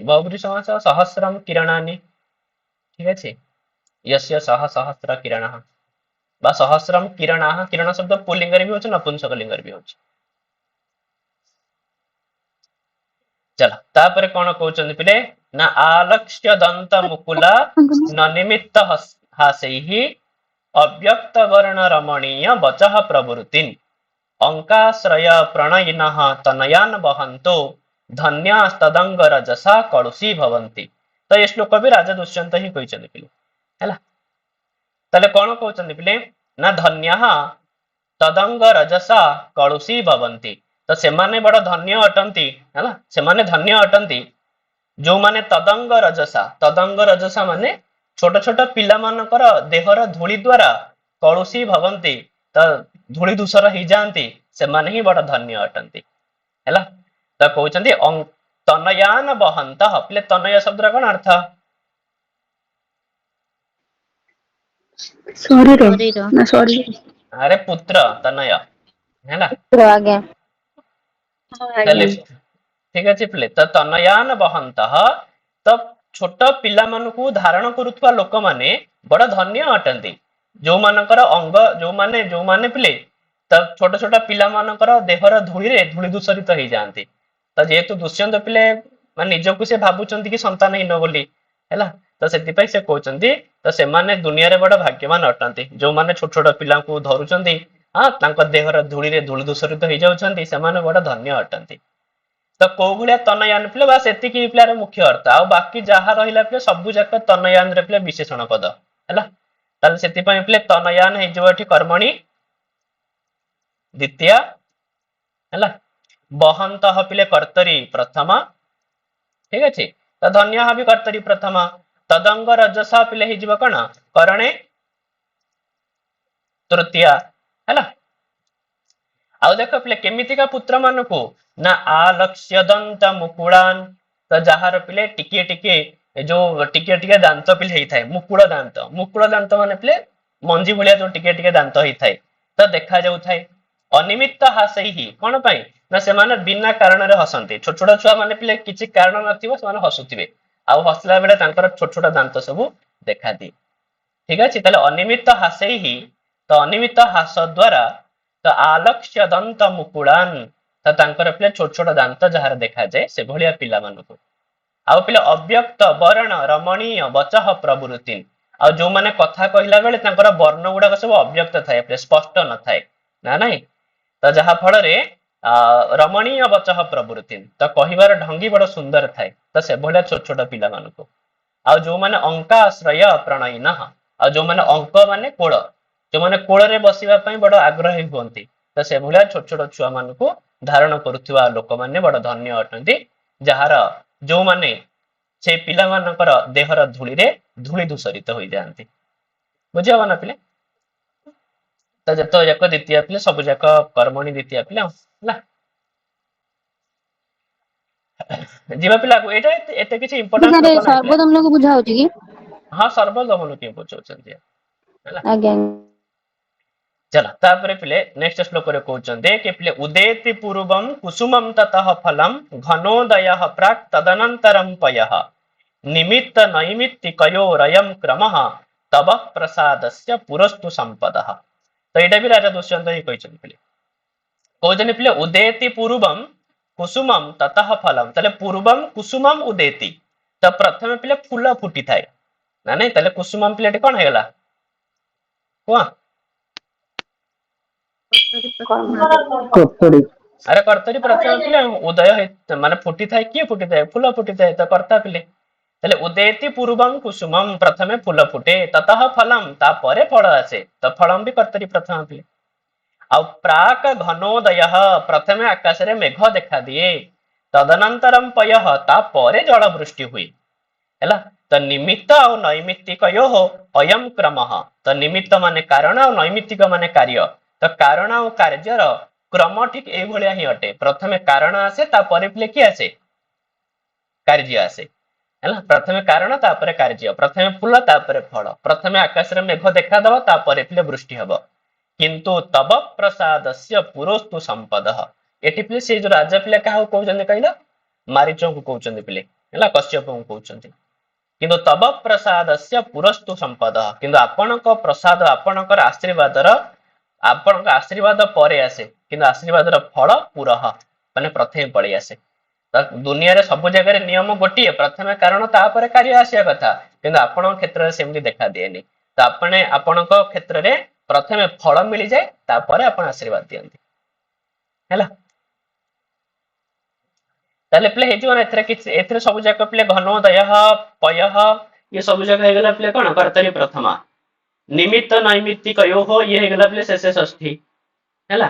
ବହୁବ୍ରୀ ସମାସ ସହସ୍ରମ କିରଣାନି ଠିକ ଅଛି ୟସ୍ୟ ସହସ୍ର କିରଣ ବା ସହସ୍ରମ କିରଣ ଶବ୍ଦ ପୁଲିଙ୍ଗରେ ବି ହଉଛି ନପୁଂସକ ଲିଙ୍ଗରେ ବି ହଉଛି ଚାଲ ତାପରେ କଣ କହୁଛନ୍ତି ପିଲେ ନା ଆଲକ୍ଷ୍ୟ ଦନ୍ତ ମୁକୁଲା ନ ନିମିତ୍ତ ହାସୈ ଅବ୍ୟକ୍ତ ବର୍ଣ୍ଣ ରମଣୀୟ ବଚଃ ପ୍ରବୃତ୍ତିନ୍ ଅଙ୍କାଶ୍ରୟ ପ୍ରଣୟିନଃ ତନୟାନ ବହନ୍ତୁ ଧନ୍ୟାସ୍ତଦଙ୍ଗ ରଜସା କଳୁଷୀ ଭବନ୍ତି ତ ଏ ଶ୍ଲୋକ ବି ରାଜା ଦୁଷ୍ୟନ୍ତ ହିଁ କହିଛନ୍ତି ପିଲେ ହେଲା ତାହେଲେ କଣ କହୁଛନ୍ତି ପିଲେ ନା ଧନ୍ୟଃ ତଦଙ୍ଗ ରଜସା କଳୁଷୀ ଭବନ୍ତି ତ ସେମାନେ ବଡ ଧନ୍ୟ ଅଟନ୍ତି ହେଲା ସେମାନେ ଧନ୍ୟ ଅଟନ୍ତି ଯୋଉମାନେ ତଦଙ୍ଗ ରଜସା ମାନେ ଛୋଟ ଛୋଟ ପିଲାମାନଙ୍କର ଦେହର ଧୂଳି ଦ୍ଵାରା କଳୁଷୀ ଭବନ୍ତି ତ ଧୂଳି ଧୂସର ହେଇଯାଆନ୍ତି ସେମାନେ ହିଁ ବଡ ଧନ୍ୟ ଅଟନ୍ତି ହେଲା ତ କହୁଛନ୍ତି ତନୟାନ ବହନ୍ତ ପିଲେ ତନୟ ଶବ୍ଦର କଣ ଅର୍ଥ ଶରୀର ଶରୀର ନା ଶରୀର ଆରେ ପୁତ୍ର ତନୟ ହେଲା ଆଜ୍ଞା ତାହେଲେ ଠିକ ଅଛି ପିଲେ ତ ତନୟାନ ବହନ୍ତ ତ ଛୋଟ ପିଲାମାନଙ୍କୁ ଧାରଣ କରୁଥିବା ଲୋକମାନେ ବଡ ଧନ୍ୟ ଅଟନ୍ତି ଯୋଉମାନଙ୍କର ଯୋଉମାନେ ପିଲେ ତ ଛୋଟ ଛୋଟ ପିଲାମାନଙ୍କର ଦେହର ଧୂଳି ଦୂଷରିତ ହେଇଯାଆନ୍ତି ତ ଯେହେତୁ ଦୁଷ୍ୟନ୍ତ ପିଲେ ମାନେ ନିଜକୁ ସେ ଭାବୁଛନ୍ତି କି ସନ୍ତାନହୀନ ବୋଲି ହେଲା ତ ସେଥିପାଇଁ ସେ କହୁଛନ୍ତି ତ ସେମାନେ ଦୁନିଆରେ ବଡ ଭାଗ୍ୟବାନ ଅଟନ୍ତି ଯୋଉମାନେ ଛୋଟ ଛୋଟ ପିଲାଙ୍କୁ ଧରୁଛନ୍ତି ତାଙ୍କ ଦେହର ଧୂଳି ଦୂଷରିତ ହେଇଯାଉଛନ୍ତି ସେମାନେ ବଡ ଧନ୍ୟ ଅଟନ୍ତି ତ କୋଉ ଭଳିଆ ତନୟାନ ପିଲେ ବା ସେତିକି ପିଲାର ମୁଖ୍ୟ ଅର୍ଥ ଆଉ ବାକି ଯାହା ରହିଲା ପିଲେ ସବୁ ଯାକ ତନୟାନରେ ପିଲେ ବିଶେଷଣ ପଦ ହେଲା ତାହେଲେ ସେଥିପାଇଁ ପିଲେ ତନୟାନ ହେଇଯିବ ଏଠି କର୍ମଣି ଦ୍ୱିତୀୟା ହେଲା ବହନ୍ତ ପିଲେ କର୍ତ୍ତରୀ ପ୍ରଥମା ଠିକ ଅଛି ତ ଧନ୍ୟ ବି କର୍ତ୍ତରୀ ପ୍ରଥମା ତଦଙ୍ଗ ରଜସା ପିଲେ ହେଇଯିବ କଣ କରଣେ ତୃତୀୟା ହେଲା ଆଉ ଦେଖ ପିଲେ କେମିତିକା ପୁତ୍ର ମାନଙ୍କୁ ନା ଆଲକ୍ଷ୍ୟ ଦନ୍ତ ମୁକୁଳାନ ତ ଯାହାର ପିଲେ ଟିକେ ଦାନ୍ତ ପିଲେ ହେଇଥାଏ ମୁକୁଳ ଦାନ୍ତ ମାନେ ପିଲେ ମଞ୍ଜି ଭଳିଆ ଯୋଉ ଟିକେ ଦାନ୍ତ ହେଇଥାଏ ତ ଦେଖା ଯାଉଥାଏ ଅନିମିତ୍ତ ହାସୈହି କଣ ପାଇଁ ନା ସେମାନେ ବିନା କାରଣରେ ହସନ୍ତି। ଛୋଟ ଛୋଟ ଛୁଆ ମାନେ ପିଲେ କିଛି କାରଣ ନଥିବ ସେମାନେ ହସୁଥିବେ ଆଉ ହସିଲା ବେଳେ ତାଙ୍କର ଛୋଟ ଛୋଟ ଦାନ୍ତ ସବୁ ଦେଖାଦିଏ। ଠିକ ଅଛି ତାହେଲେ ଅନିମିତ୍ତ ହାସୈହି ତ ଅନିମିତ୍ତ ହାସ ଦ୍ୱାରା ତ ଆଲକ୍ଷ୍ୟ ଦନ୍ତ ମୁକୁଳାନ ତ ତାଙ୍କର ପିଲା ଛୋଟ ଛୋଟ ଦାନ୍ତ ଯାହାର ଦେଖାଯାଏ ସେଭଳିଆ ପିଲାମାନଙ୍କୁ। ଆଉ ପିଲା ଅବ୍ୟକ୍ତ ବରଣ ରମଣୀୟ ବଚଃ ପ୍ରବୃତ୍ତି ଆଉ ଯୋଉମାନେ କଥା କହିଲା ବେଳେ ତାଙ୍କର ବର୍ଣ୍ଣ ଗୁଡାକ ସବୁ ଅବ୍ୟକ୍ତ ଥାଏ ସ୍ପଷ୍ଟ ନଥାଏ ନା ନାଇଁ ତ ଯାହା ଫଳରେ ରମଣୀୟ ବଚଃ ପ୍ରବୃତ୍ତି ତ କହିବାର ଢଙ୍ଗି ବଡ ସୁନ୍ଦର ଥାଏ ତ ସେଭଳିଆ ଛୋଟ ଛୋଟ ପିଲାମାନଙ୍କୁ। ଆଉ ଯୋଉମାନେ ଅଙ୍କାଶ୍ରୟ ପ୍ରଣୟୀନ ଆଉ ଯୋଉମାନେ ଅଙ୍କ ମାନେ କୋଳ ଯୋଉମାନେ କୋଳରେ ବସିବା ପାଇଁ ବଡ ଆଗ୍ରହୀ ହୁଅନ୍ତି ତ ସେଭଳିଆ ଛୋଟ ଛୋଟ ଛୁଆ ମାନଙ୍କୁ ଧାରଣ କରୁଥିବା ଲୋକମାନେ ବଡ ଧନ୍ୟ ଅଟନ୍ତି ଯାହାର ଯୋଉମାନେ ସେ ପିଲାମାନଙ୍କର ଦେହର ଧୂଳିରେ ଧୂଳି ଧୂସରିତ ହୋଇଯାଆନ୍ତି। ବୁଝିହବ ନା ପିଲେ ତ ଯେତେ ଯାକ ଦ୍ୱିତୀୟ ପିଲେ ସବୁ ଯାକ କର୍ମଣୀ ଦ୍ୱିତୀୟ ପିଲା ହେଲା ଯିବା ପିଲାକୁ ଏଇଟା ଏତେ କିଛି ଇମ୍ପୋର୍ଟାଣ୍ଟ ସାର୍ ଲୋକ ନାହିଁ ପିଲା। ସର୍ବଦମନକୁ ବୁଝା ହଉଛି କି? ହଁ ସର୍ବଦମନ କିଏ ବୁଝଉଛନ୍ତି ହେଲା ଆଜ୍ଞା ଚାଲ ତାପରେ ପିଲେ ନେକ୍ସଟ ଶ୍ଲୋକରେ କହୁଛନ୍ତି କି ପିଲେ ଉଦେତି ପୂର୍ବଂ କୁସୁମଂ ତତଃ ଫଲଂ ଘନୋଦୟଃ ପ୍ରାକ୍ ତଦନନ୍ତରଂ ପୟଃ ନିମିତ୍ତ ନୈମିତ୍ତିକୟୋରୟଂ କ୍ରମଃ ତବ ପ୍ରସାଦସ୍ୟ ପୁରସ୍ତୁ ସମ୍ପଦଃ। ତ ଏଇଟା ବି ରାଜା ଦୁଷ୍ୟନ୍ତ ହିଁ କହିଛନ୍ତି ପିଲେ କହୁଛନ୍ତି ପିଲେ ଉଦେତି ପୂର୍ବଂ କୁସୁମଂ ତତଃ ଫଲଂ ତାହେଲେ ପୂର୍ବଂ କୁସୁମଂ ଉଦେତି ତ ପ୍ରଥମେ ପିଲେ ଫୁଲ ଫୁଟିଥାଏ ନା ନାଇଁ ତାହେଲେ କୁସୁମଂ ପିଲାଟି କଣ ହେଇଗଲା କୁହ କର୍ତ୍ତରୀ ଆରେ କର୍ତ୍ତରୀ ପ୍ରଥମେ ପିଲେ ଉଦୟ ମାନେ ଫୁଟିଥାଏ କିଏ ଫୁଟିଥାଏ ଫୁଲ ଫୁଟିଥାଏ ତ କର୍ତ୍ତା ପିଲେ ତାହେଲେ ଉଦେତି ପୂର୍ବଂ କୁସୁମଂ ପ୍ରଥମେ ଫୁଲ ଫୁଟେ ତତଃ ଫଲಂ ତାପରେ ଫଳ ଆସେ ତ ଫଳಂ ବି କର୍ତ୍ତରୀ ପ୍ରଥମ ପିଲେ ଆଉ ପ୍ରାକ ଘନୋଦୟ ପ୍ରଥମେ ଆକାଶରେ ମେଘ ଦେଖାଦିଏ ତଦନନ୍ତରಂ ପୟଃ ତାପରେ ଜଳ ବୃଷ୍ଟି ହୁଏ ହେଲା ତ ନିମିତ୍ତ ଆଉ ନୈମିତ୍ତିକୟୋ ଅୟଂ କ୍ରମଃ ତ ନିମିତ୍ତ ମାନେ କାରଣ ଆଉ ନୈମିତ୍ତିକ ମାନେ କାର୍ଯ୍ୟ ତ କାରଣ ଆଉ କାର୍ଯ୍ୟର କ୍ରମ ଠିକ ଏଇଭଳିଆ ହିଁ ଅଟେ ପ୍ରଥମେ କାରଣ ଆସେ ତାପରେ ପିଲେ କିଏ ଆସେ କାର୍ଯ୍ୟ ଆସେ ହେଲା ପ୍ରଥମେ କାରଣ ତାପରେ କାର୍ଯ୍ୟ ପ୍ରଥମେ ଫୁଲ ତାପରେ ଫଳ ପ୍ରଥମେ ଆକାଶରେ ମେଘ ଦେଖାଦବ ତାପରେ ପିଲେ ବୃଷ୍ଟି ହବ କିନ୍ତୁ ତବ ପ୍ରସାଦସ୍ୟ ପୁରୋସ୍ତୁ ସମ୍ପଦଃ ଏଠି ପିଲେ ସେ ଯୋଉ ରାଜା ପିଲା କାହାକୁ କହୁଛନ୍ତି କହିଲ ମାରିଚଙ୍କୁ କହୁଛନ୍ତି ପିଲେ ହେଲା କଶ୍ୟପଙ୍କୁ କହୁଛନ୍ତି କିନ୍ତୁ ତବ ପ୍ରସାଦସ୍ୟ ପୁରସ୍ତୁ ସମ୍ପଦଃ କିନ୍ତୁ ଆପଣଙ୍କ ପ୍ରସାଦ ଆପଣଙ୍କର ଆଶୀର୍ବାଦ ପରେ ଆସେ କିନ୍ତୁ ଆଶୀର୍ବାଦର ଫଳ ପୁରଃ ମାନେ ପ୍ରଥମେ ପଳେଇ ଆସେ ତ ଦୁନିଆରେ ସବୁ ଜାଗାରେ ନିୟମ ଗୋଟିଏ ପ୍ରଥମେ କାରଣ ତାପରେ କାର୍ଯ୍ୟ ଆସିବା କଥା କିନ୍ତୁ ଆପଣଙ୍କ କ୍ଷେତ୍ରରେ ସେମିତି ଦେଖା ଦିଏନି ତ ଆପଣଙ୍କ କ୍ଷେତ୍ରରେ ପ୍ରଥମେ ଫଳ ମିଳିଯାଏ ତାପରେ ଆପଣ ଆଶୀର୍ବାଦ ଦିଅନ୍ତି ହେଲା ତାହେଲେ ପିଲେ ହେଇଯିବ ନା ଏଥିରେ ସବୁ ଯାକ ପିଲେ ଘନୋଦୟ ପୟଃ ଇଏ ସବୁ ଯାକ ହେଇଗଲା ପିଲେ କଣ କର୍ତ୍ତରୀ ପ୍ରଥମା ନିମିତ୍ତ ନୈମିତ୍ତିକୟୋଃ ଇଏ ହେଇଗଲା ପିଲେ ଶେଷେ ଷଷ୍ଠୀ ହେଲା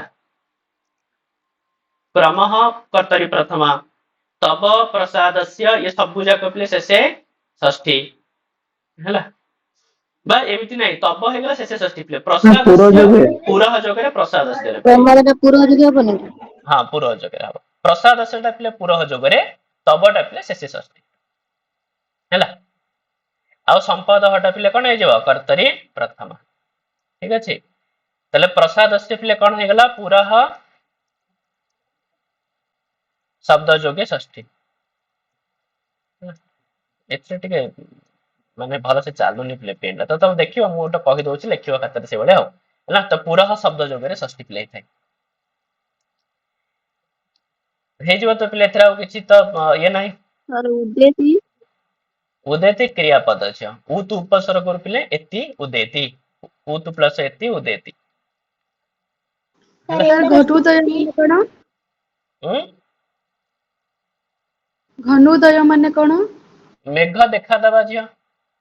କ୍ରମଃ କର୍ତ୍ତରୀ ପ୍ରଥମା ତବ ପ୍ରସାଦସ୍ୟ ଇଏ ସବୁ ଯାକ ପିଲେ ଶେଷେ ଷଷ୍ଠୀ ହେଲା ବା ଏମିତି ନାହିଁ ତବ ହେଇଗଲା ଶେଷେ ଷଷ୍ଠୀ ପିଲେ ପ୍ରସାଦସ୍ୟ ପୁରଃ ଯୋଗରେ ପ୍ରସାଦସ୍ୟ ପୁର ଯଦି ହବନି ହଁ ପୁରଃ ଯୋଗରେ ହବ ପ୍ରସାଦସ୍ୟଟା ପିଲେ ପୁରଃ ଯୋଗରେ ତବଟା ପିଲେ ଶେଷେ ଷଷ୍ଠୀ ହେଲା ଆଉ ସମ୍ପଦ ହଟା ପିଲେ କଣ ହେଇଯିବ କର୍ତ୍ତରୀ ପ୍ରଥମା ଠିକ ଅଛି ତାହେଲେ ପ୍ରସାଦସ୍ୟ ପିଲେ କଣ ହେଇଗଲା ପୁରଃ ଶବ୍ଦ ଯୋଗେ ଷଷ୍ଠୀ ଏଥିରେ ଟିକେ ମାନେ ଭଲସେ ଚାଲୁନି ପିଲେ ପେନଟା ତ ତମେ ଦେଖିବ ମୁଁ ଗୋଟେ କହିଦଉଛି ଲେଖିବ ଖାତାରେ ସେଇଭଳିଆ ଆଉ ହେଲା ତ ପୁରଃ ଶବ୍ଦ ଯୋଗରେ ଷଷ୍ଠୀ ପିଲେ ହେଇଥାଏ ହେଇଯିବ ତ ପିଲେ ଏଥିରେ ଆଉ କିଛି ତ ଇଏ ନାହିଁ उदेति क्रियापद उत उपसर्ग पिले एति उदेति उत प्लस एति उदेति ଘଟୁଦୟ ମାନେ କଣ? हम्म ଘନୋଦୟ ମାନେ କଣ? मेघ देखा दबा झियो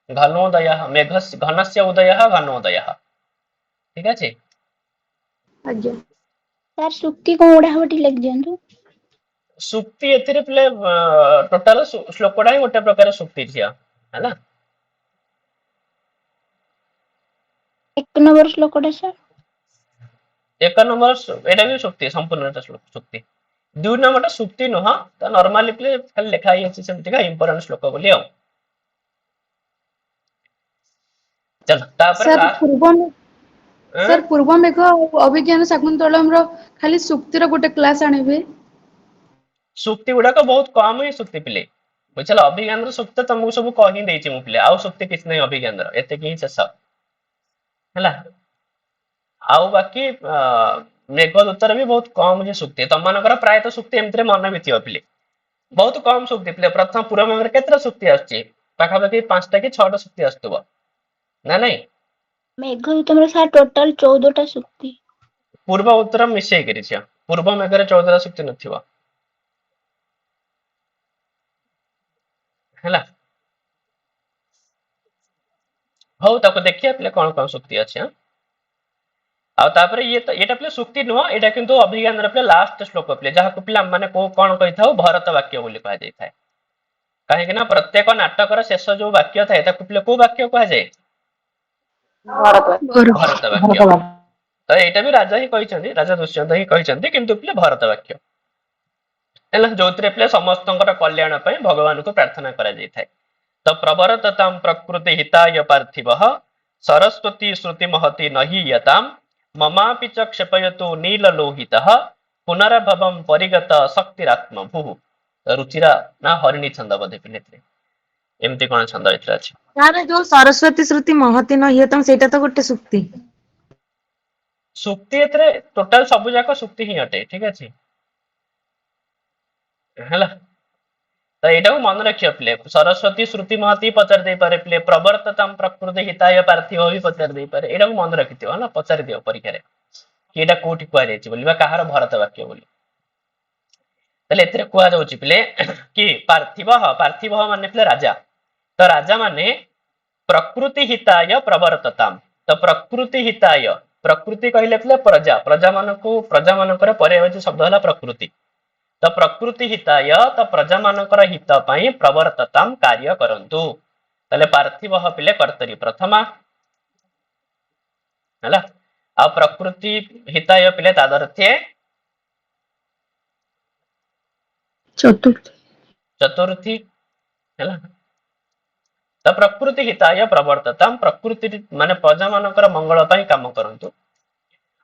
घनोदय मेघ घनस्य उदय घनोदय ठीक আছে ଆଜ୍ଞା ସାର୍ ସୁକ୍ତି କଣ ଓଡା ହବ ଟିକେ ଲେଖି ଦିଅନ୍ତୁ ସୁକ୍ତି ଏଥିରେ ପିଲେ ଟୋଟାଲ ଶ୍ଲୋକଟା ହିଁ ଗୋଟେ ପ୍ରକାର ସୁକ୍ତି ଝିଅ ହେଲା 1 ନମ୍ବର ଶ୍ଲୋକଟା ସାର୍ ଏକ ନମ୍ବର ଏଟା ବି ସୁକ୍ତି ସମ୍ପୂର୍ଣ୍ଣ ସୁକ୍ତି 2 ନମ୍ବରଟା ସୁକ୍ତି ନୁହ ତ ନର୍ମାଲି ପିଲେ ଖାଲି ଲେଖା ହେଇଛି ସେମିତିକା ଇମ୍ପୋର୍ଟାଣ୍ଟ ଶ୍ଲୋକ ବୋଲି ଆଉ ଚଲ ତାପରେ ସାର୍ सर पूर्व मेघ अभिज्ञान शाकुंतलम रो खाली सुक्तिर गोटे क्लास आनिबे सुक्ति गुड़ाक बहुत कम ही सुक्ति पिले बुझल अभिज्ञान सुक्त तुमको सब कही देछि मु पिले आउ सुक्ति किछ नहीं अभिज्ञान एते कि शेष हैला आउ बाकी मेघदूतर भी बहुत कम जे सुक्ति तम मानकर प्राय तो सुक्ति एमतरे मन भी थियो पिले बहुत कम सुक्ति पिले प्रथम पूर्व मेघ केतरा सुक्ति आछि पाखा पाखी 5टा कि 6टा सुक्ति आस्तबो ना नहीं मेघदूतम सार टोटल 14टा सुक्ति पूर्व उत्तर मिसई करिछ पूर्व मेघरे 14टा सुक्ति नथिबो हैला हौ ताको देखिया पिले कोन कोन सुक्ति अछि आ तापर ये एटा पिले सुक्ति नुह एटा किंतु अभिज्ञान रे पिले लास्ट श्लोक पिले जहा को पिला माने को कोन कहिथाउ भरत वाक्य बोली कहा जाय थाए काहे कि ना प्रत्येक नाटक रो शेष जो वाक्य थाए ताको पिले को वाक्य कहा जाय भरत वाक्य तो एटा भी राजा ही कहिसंती राजा दुष्यंत ही कहिसंती किंतु पिले भरत वाक्य एला जोतरे पिले समस्तंकर कल्याण पय भगवान को प्रार्थना करा जाय थाए तो प्रवरततां प्रकृति हिताय पार्थिवः सरस्वती श्रुति महति नहि यताम ममापि च क्षपयतु नीललोहितः पुनरभवं परिगत शक्तिरात्मभुः रुचिरा ना हरिणी छंद बधे पिनेत्रे एमती कोन छंद इतरा अछि तारे जो सरस्वती श्रुति महति न हियतम सेटा तो गोटे सुक्ति सुक्ति एतरे टोटल सब जाक सुक्ति ही अटे ठीक अछि हला तो एटा को मन रखियो प्ले सरस्वती श्रुति महति पचार दे पारे प्ले प्रवर्ततां प्रकृति हिताय पार्थिव भी पचार दे पारे एटा को मन रखिथियो हला पचार दियो परीक्षा रे कि एटा कोठी कुआ जायछि बोलिबा काहार भरत वाक्य बोली तले एतरे कुआ जाउछि प्ले कि पार्थिव माने प्ले राजा तो राजा माने प्रकृति हिताय प्रवर्ततां तो प्रकृति हिताय प्रकृति कहले प्ले प्रजा मानकर पर्यायवाची शब्द हला प्रकृति तो प्रकृति हिताय तो प्रजा मानकर हित पई प्रवर्ततां कार्य करंतु तले पार्थिव पिले कर्तरी प्रथमा हला आ प्रकृति हिताय पिले तादर्थे चतुर्थी हला तो प्रकृति हिताय प्रवर्ततां प्रकृति माने प्रजा मानकर मंगल पई काम करंतु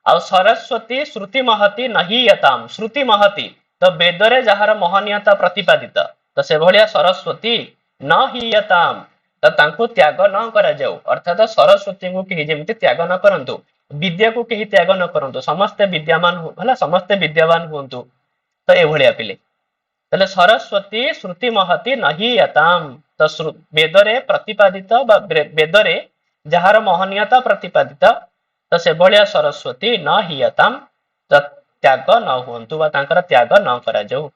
आ सरस्वती श्रुति महति नहि यताम श्रुति महति तो वेदरे जहार महनीयता प्रतिपादित तो से भलिया सरस्वती न हियताम तो तांको त्याग न करा जाऊ अर्थात सरस्वती को केही जेमति त्याग न करंतु विद्या को केही त्याग न करंतु समस्त विद्यामान हला समस्त विद्यावान हुंतु तो ए भलिया पिले तले सरस्वती श्रुति महति न हियताम तो वेदरे प्रतिपादित बा वेदरे जहार महनीयता प्रतिपादित तो से भलिया सरस्वती न हियताम त्याग न हुंतु बा तांकर त्याग न करा जाऊ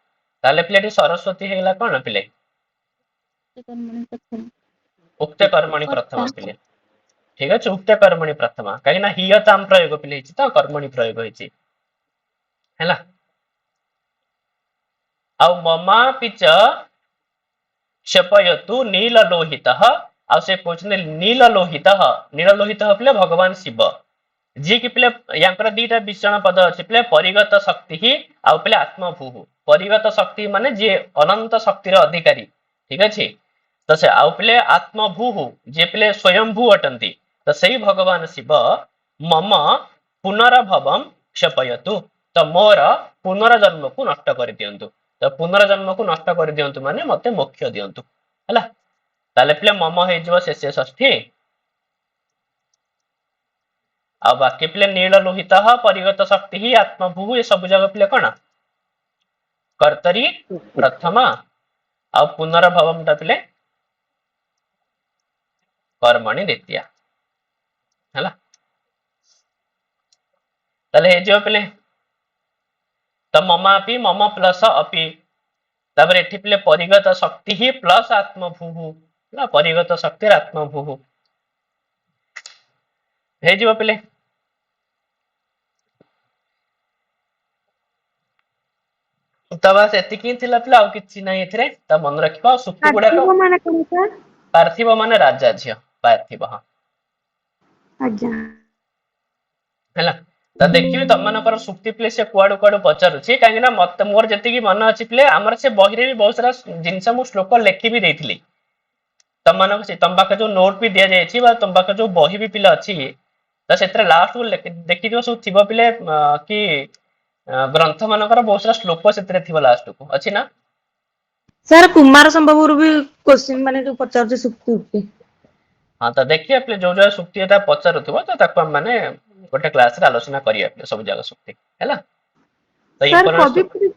ताले पिलेटी सरस्वती हेला कोन पिले उक्त कर्मणि प्रथम पिले ठीक अछि उक्त कर्मणि प्रथम काहे ना हियताम प्रयोग पिले हिची त कर्मणि प्रयोग हिची हैला आ ममा पिच क्षपयतु नीललोहितः आ से कोचने नीललोहितः पिले भगवान शिव जी कि पिले यांकर दीटा विशेषण पद अछि पिले परिगत शक्ति ही आ पिले आत्मभूः परिगत शक्ति माने जे अनंत शक्तिर अधिकारी ठीक अछि तो से आ पिले आत्मभूः जे पिले स्वयंभू अटंती तो सही भगवान शिव मम पुनर्भवं क्षपयतु तो मोर पुनर्जन्म को नष्ट कर दियंतु तो पुनर्जन्म को नष्ट कर दियंतु माने मते मोक्ष दियंतु हला ताले पिले मम हे जव शेष षष्ठी आ बाकी पिले नीललोहित परिगत शक्ति ही आत्मभू ये सब जगह पिले कौन कर्तरी प्रथमा आ पुनर्भवम पिले कर्मणि द्वितीया हला तले हे जो पिले तो ममापि मम प्लस अपि तबरे एठी पिले परिगत शक्ति ही प्लस आत्मभू ना परिगत शक्ति आत्मभू हे जो पिले तबा सेतिकी थिला पिला आ किछि नै एथरे त मन रखिबा सुक्ति गुडा पार्थिव माने कोन सर पार्थिव माने राजा झियो पार्थिव हां आज्ञा हैला त देखियो तमनकर सुक्ति प्ले से कुआडु कुआडु पचारुछि काहे ना मत मोर जति की मन अछि प्ले हमर से बहिरे भी बहुत सारा जिंस मु श्लोक लेखि भी देथिली तमनक से तंबाक जो नोट भी दिया जायछि बा तंबाक जो बही भी पिला अछि ତ ସେଥିରେ ଲାଷ୍ଟ କୁ ଦେଖିଥିବ ସବୁ ଥିବ ପିଲେ କି ଗ୍ରନ୍ଥ ମାନଙ୍କର ବହୁତ ସାରା ଶ୍ଲୋକ ସେଥିରେ ଥିବ ଲାଷ୍ଟ କୁ ଅଛି ନା। ସାର୍ କୁମାର ସମ୍ଭବରୁ ବି କ୍ୱେଶ୍ଚିନ୍ ମାନେ ଯୋଉ ପଚାରୁଛି ସୁକ୍ତି ଉକ୍ତି। ହଁ ତ ଦେଖିବା ପିଲେ ଯୋଉ ଯୋଉ ସୁକ୍ତି ଏଟା ପଚାରୁଥିବ ତ ତାକୁ ଆମେ ମାନେ ଗୋଟେ କ୍ଲାସ ରେ ଆଲୋଚନା କରିବା ପିଲେ ସବୁ ଜାଗା ସୁକ୍ତି ହେଲା। ତ ସାର୍ ଇମ୍ପୋର୍ଟାନ୍ସ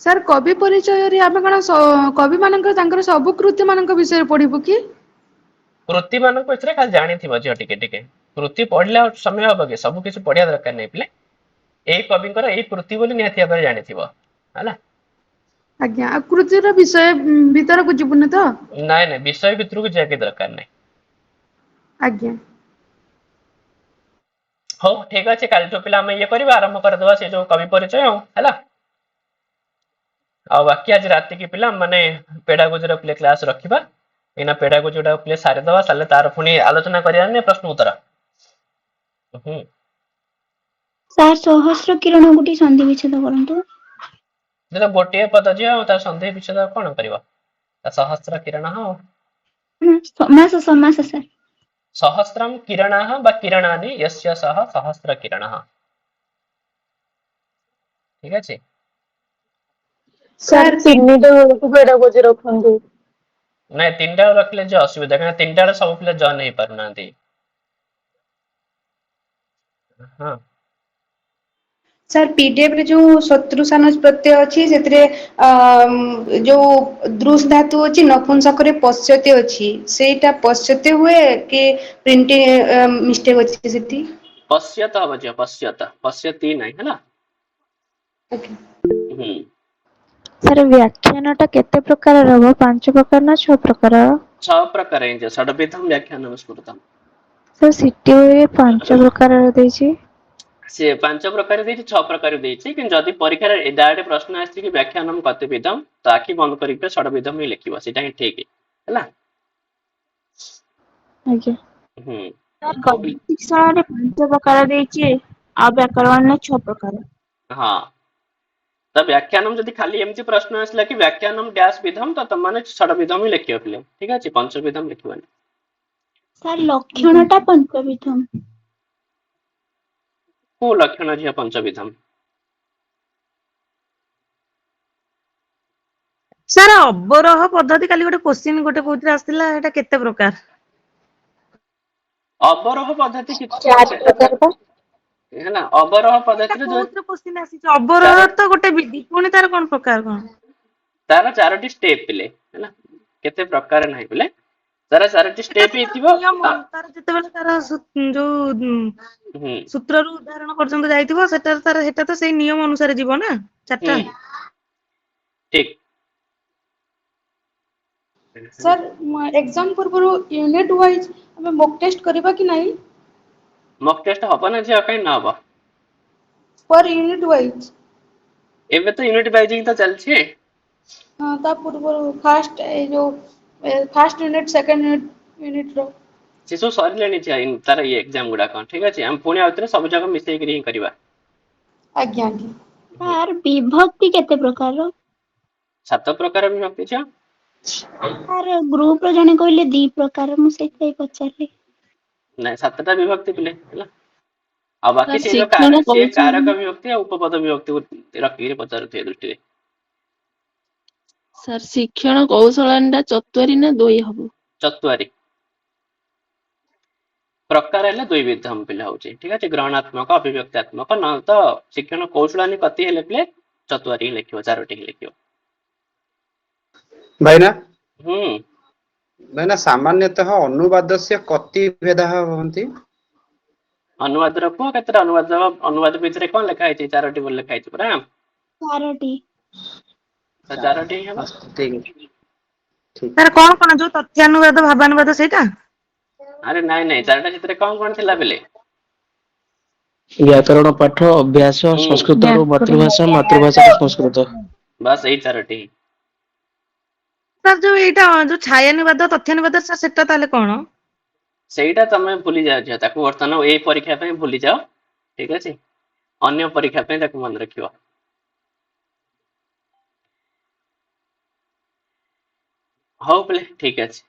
ସାର୍ କବି ପରିଚୟରେ ଆମେ କଣ କବି ମାନଙ୍କ ତାଙ୍କର ସବୁ କୃତି ମାନଙ୍କ ବିଷୟରେ ପଢିବୁ କି? କୃତି ମାନଙ୍କ ଭିତରେ ଖାଲି ଜାଣିଥିବ ଝିଅ ଟିକେ ଟିକେ କୃତି ପଢିଲେ ଆଉ ସମୟ ହବ କି ସବୁ କିଛି ପଢିବା ଦରକାର ନାହିଁ ପିଲେ। ଏଇ କବିଙ୍କର ଏଇ କୃତି ବୋଲି ନିହାତି ଭାବରେ ଜାଣିଥିବ ହେଲା। ଆଜ୍ଞା ଆଉ କୃତିର ବିଷୟ ଭିତରକୁ ଯିବୁନି ତ? ନାଇଁ ନାଇଁ ବିଷୟ ଭିତରକୁ ଯିବା କିଛି ଦରକାର ନାହିଁ। ଆଜ୍ଞା। ହଉ ଠିକ ଅଛି କାଲିଠୁ ପିଲା ଆମେ ଇଏ କରିବା ଆରମ୍ଭ କରିଦବା ସେ ଯୋଉ କବି ପରିଚୟ ହେଲା। ଆଉ ବାକି ଆଜି ରାତିକି ପିଲା ମାନେ ପେଡାଗୋଜିର ପିଲେ କ୍ଲାସ ରଖିବା। ଏଇନା ପେଡାଗୋଜି ଯୋଉଟା ପିଲେ ସାରିଦବା ସାରିଲେ ତାର ପୁଣି ଆଲୋଚନା କରିବାନି ପ୍ରଶ୍ନ ଉତ୍ତର। ହୁଁ। ସାର୍ ସହସ୍ର କିରଣ ଗୋଟିଏ ସନ୍ଧି ବିଚ୍ଛେଦ କରନ୍ତୁ। ତ ଗୋଟିଏ ପଦ ଝିଅ ଆଉ ତାର ସନ୍ଧି ବିଚ୍ଛେଦ କଣ କରିବ ତା ସହସ୍ର କିରଣ ଆଉ ସମାସ ସାର୍। ସହସ୍ରମ୍ କିରଣାଃ ବା କିରଣାନି ୟସ୍ୟ ସହ ସହସ୍ର କିରଣଃ। ଠିକ ଅଛି। ସାର୍ ତିନିଟା ବେଳକୁ ପେଡାଗୋଜି ରଖନ୍ତୁ। ନାଇଁ ତିନିଟା ବେଳେ ରଖିଲେ ଯେ ଅସୁବିଧା କାହିଁକିନା ତିନିଟା ବେଳେ ସବୁ ପିଲା ଜଏନ୍ ହେଇପାରୁନାହାନ୍ତି। ହଁ। ସାର୍ ପିଡିଏଫ ରେ ଯୋଉ ଶତ୍ରୁସାନ ପ୍ରତ୍ୟୟ ଅଛି ସେଥିରେ ଯୋଉ ଦୃଶ ଧାତୁ ଅଛି ନପୁଂସକରେ ପଶ୍ୟତି ଅଛି ସେଇଟା ପଶ୍ୟତି ହୁଏ କି ପ୍ରିଣ୍ଟି ମିଷ୍ଟେକ୍ ଅଛି ସେଠି। ପଶ୍ୟତ ହବ ଝିଅ ପଶ୍ୟତ ପଶ୍ୟତି ନାହିଁ ହେଲା। ହୁଁ। ସାର୍ ବ୍ୟାଖ୍ୟାନ ଟା କେତେ ପ୍ରକାରର ହବ 5 ପ୍ରକାର ନା 6 ପ୍ରକାରର? 6 ପ୍ରକାର ହେଇଯିବ ଷଡବିଧମ୍ ବ୍ୟାଖ୍ୟାନମ୍ ସ୍ମୃତମ୍। ସାର୍ ସିଟି ବହିରେ 5 ପ୍ରକାରର ଦେଇଛି। ସିଏ 5 ପ୍ରକାର ଦେଇଛି 6 ପ୍ରକାର ଦେଇଛି କିନ୍ତୁ ଯଦି ପରୀକ୍ଷାରେ ଡାଇରେକ୍ଟ ପ୍ରଶ୍ନ ଆସିଛି କି ବ୍ୟାଖ୍ୟାନମ୍ କତିବିଧମ୍ ତ ଆଖି ବନ୍ଦ କରିକି ଷଡବିଧମ୍ ହିଁ ଲେଖିବ ସେଇଟା ହିଁ ଠିକ ହେଲା। ଆଜ୍ଞା। ହୁଁ। ସାର୍ ହଉ ଗଦ୍ୟ ଶିକ୍ଷଣରେ 5 ପ୍ରକାର ଦେଇଛି ଆଉ ବ୍ୟାକରଣରେ 6 ପ୍ରକାର। ହଁ। ତ ବ୍ୟାଖ୍ୟାନମ୍ ଯଦି ଖାଲି ଏମିତି ପ୍ରଶ୍ନ ଆସିଲା କି ବ୍ୟାଖ୍ୟାନମ୍ ଡ୍ୟାସ୍ ବିଧମ୍ ତ ତମମାନେ ଷଡବିଧମ୍ ହିଁ ଲେଖିବ ପିଲେ ଠିକ ଅଛି ପଞ୍ଚବିଧମ୍ ଲେଖିବନି। ସାର୍ ଲକ୍ଷଣ ଟା ପଞ୍ଚବିଧମ୍। କୋଉ ଲକ୍ଷଣ ଝିଅ ପଞ୍ଚବିଧମ୍? ସାର୍ ଅବରୋହ ପଦ୍ଧତି କାଲି ଗୋଟେ କୋଶ୍ଚିନ୍ ଗୋଟେ କୋଉଥିରେ ଆସିଥିଲା ଏଇଟା କେତେ ପ୍ରକାର? ଅବରୋହ ପଦ୍ଧତି କିଛି ନୁହଁ 4 ପ୍ରକାର ପା। ହେଲା ଅବରୋହ ସେଇଟା ପଦ୍ଧତିରେ ଯୋଉ କୋଉଥିରେ କୋଶ୍ଚିନ୍ ଆସିଛି ଅବରୋହ ତାର ତ ଗୋଟେ ବିଧି ପୁଣି ତାର କଣ ପ୍ରକାର କଣ? ତାର 4ଟି ଷ୍ଟେପ ପିଲେ ହେଲା କେତେ ପ୍ରକାର ନାହିଁ ପିଲେ ତାର 4ଟି ସେଟା ଷ୍ଟେପ ତ ତାର ହେଇଥିବ ନିୟମ ତାର ଯେତେବେଳେ ତାର ଯୋଉ ହୁଁ ସୂତ୍ରରୁ ଉଦାହରଣ ପର୍ଯ୍ୟନ୍ତ ଯାଇଥିବ ସେଟା ତ ସେଇ ନିୟମ ଅନୁସାରେ ଯିବ ନା। ହୁଁ ଚାରିଟା ଠିକ। ସାର୍ ଏକ୍ଜାମ ପୂର୍ବରୁ ୟୁନିଟ୍ ୱାଇଜ୍ ଆମେ ମକ୍ ଟେଷ୍ଟ କରିବା କି ନାହିଁ? ମକ୍ ଟେଷ୍ଟ ହବ ନା ଝିଅ କାଇଁ ନ ହବ। ପର ୟୁନିଟ୍ ୱାଇଜ୍। ଏବେ ତ ୟୁନିଟ ବାଇଜିଂ ତ ଚାଲିଛି। ହଁ ତା ପୂର୍ବରୁ ଫାଷ୍ଟ ଏଇ ଯୋଉ ଫାଷ୍ଟ ୟୁନିଟ୍ ସେକେଣ୍ଡ ୟୁନିଟ୍ ର। ସେ ସବୁ ସରିଲାଣି ତାର ଇଏ ଏକ୍ଜାମ ଗୁଡାକ ଠିକ ଅଛି ଆମେ ପୁଣି ଆଉଥରେ ସବୁ ଯାକ ମିଶେଇକିରି ହିଁ କରିବା। ଆଜ୍ଞା ଆଜ୍ଞା। ସାର୍ ବିଭକ୍ତି କେତେ ପ୍ରକାରର? 7 ପ୍ରକାର ବିଭକ୍ତି ଝିଅ। ସାର୍ ଗ୍ରୁପରେ ଜଣେ କହିଲେ 2 ପ୍ରକାର ମୁଁ ସେଇଥିପାଇଁ ପଚାରିଲି। ନାଇଁ 7ଟା ବିଭକ୍ତି ପିଲେ ହେଲା ଆଉ ବାକି ସାର୍ ସେ ଯୋଉ ଶିକ୍ଷଣ ସିଏ କୌଶଳ କାରକ ବିଭକ୍ତି ଆଉ ଉପପଦ ବିଭକ୍ତିକୁ ରଖିକିରି ପଚାରୁଥିବେ ଦୃଷ୍ଟିରେ। ସାର୍ ଶିକ୍ଷଣ କୌଶଳଟା ଚତ୍ବରୀ ନା 2 ହବ? ଚତ୍ୱାରୀ। ପ୍ରକାର ହେଲେ 2 ବିଧମ୍ ପିଲା ହଉଛି ଠିକ ଅଛି ଗ୍ରହଣାତ୍ମକ ଅଭିବ୍ୟକ୍ତିଆତ୍ମକ ନହେଲେ ତ ଶିକ୍ଷଣ କୌଶଳାନି କତି ହେଲେ ପିଲେ ଚତୁଆରୀ ହିଁ ଲେଖିବ 4ଟି ହିଁ ଲେଖିବ। ଭାଇନା ହୁଁ। ଭାଇନା ସାମାନ୍ୟତଃ ଅନୁବାଦସ୍ୟ କତି ଭେଦାଃ ଭବନ୍ତି? ଅନୁବାଦର କୁହ କେତେଟା ଅନୁବାଦ ଭିତରେ କଣ ଲେଖା ହେଇଛି 4ଟି ବୋଲି ଲେଖା ହେଇଛି ପରା। 4ଟି। ତ 4ଟି ହିଁ ହବ। ଠିକ ଠିକ। ତାର କଣ ଯୋଉ ତଥ୍ୟାନୁବାଦ ଭାବାନୁବାଦ ସେଇଟା? ଆରେ ନାଇଁ 4ଟା ସେଥିରେ କଣ ଥିଲା ପିଲେ? ବ୍ୟାକରଣ ପାଠ ଅଭ୍ୟାସ ହୁଁ ସଂସ୍କୃତରୁ ମାତୃଭାଷା ମାତୃଭାଷାରୁ ସଂସ୍କୃତ। ବାସ୍ ଏଇ 4ଟି। ସାର୍ ଯୋଉ ଏଇଟା ଯୋଉ ଛାୟାନୁବାଦ ତଥ୍ୟାନୁବାଦ ସାର୍ ସେଟା ତାହେଲେ କଣ? ସେଇଟା ତମେ ଭୁଲି ଯାଉଛ ତାକୁ ବର୍ତ୍ତମାନ ଏଇ ପରୀକ୍ଷା ପାଇଁ ଭୁଲିଯାଅ ଠିକ ଅଛି। ଅନ୍ୟ ପରୀକ୍ଷା ପାଇଁ ତାକୁ ମନେ ରଖିବ। ହଉ ପିଲେ ଠିକ ଅଛି।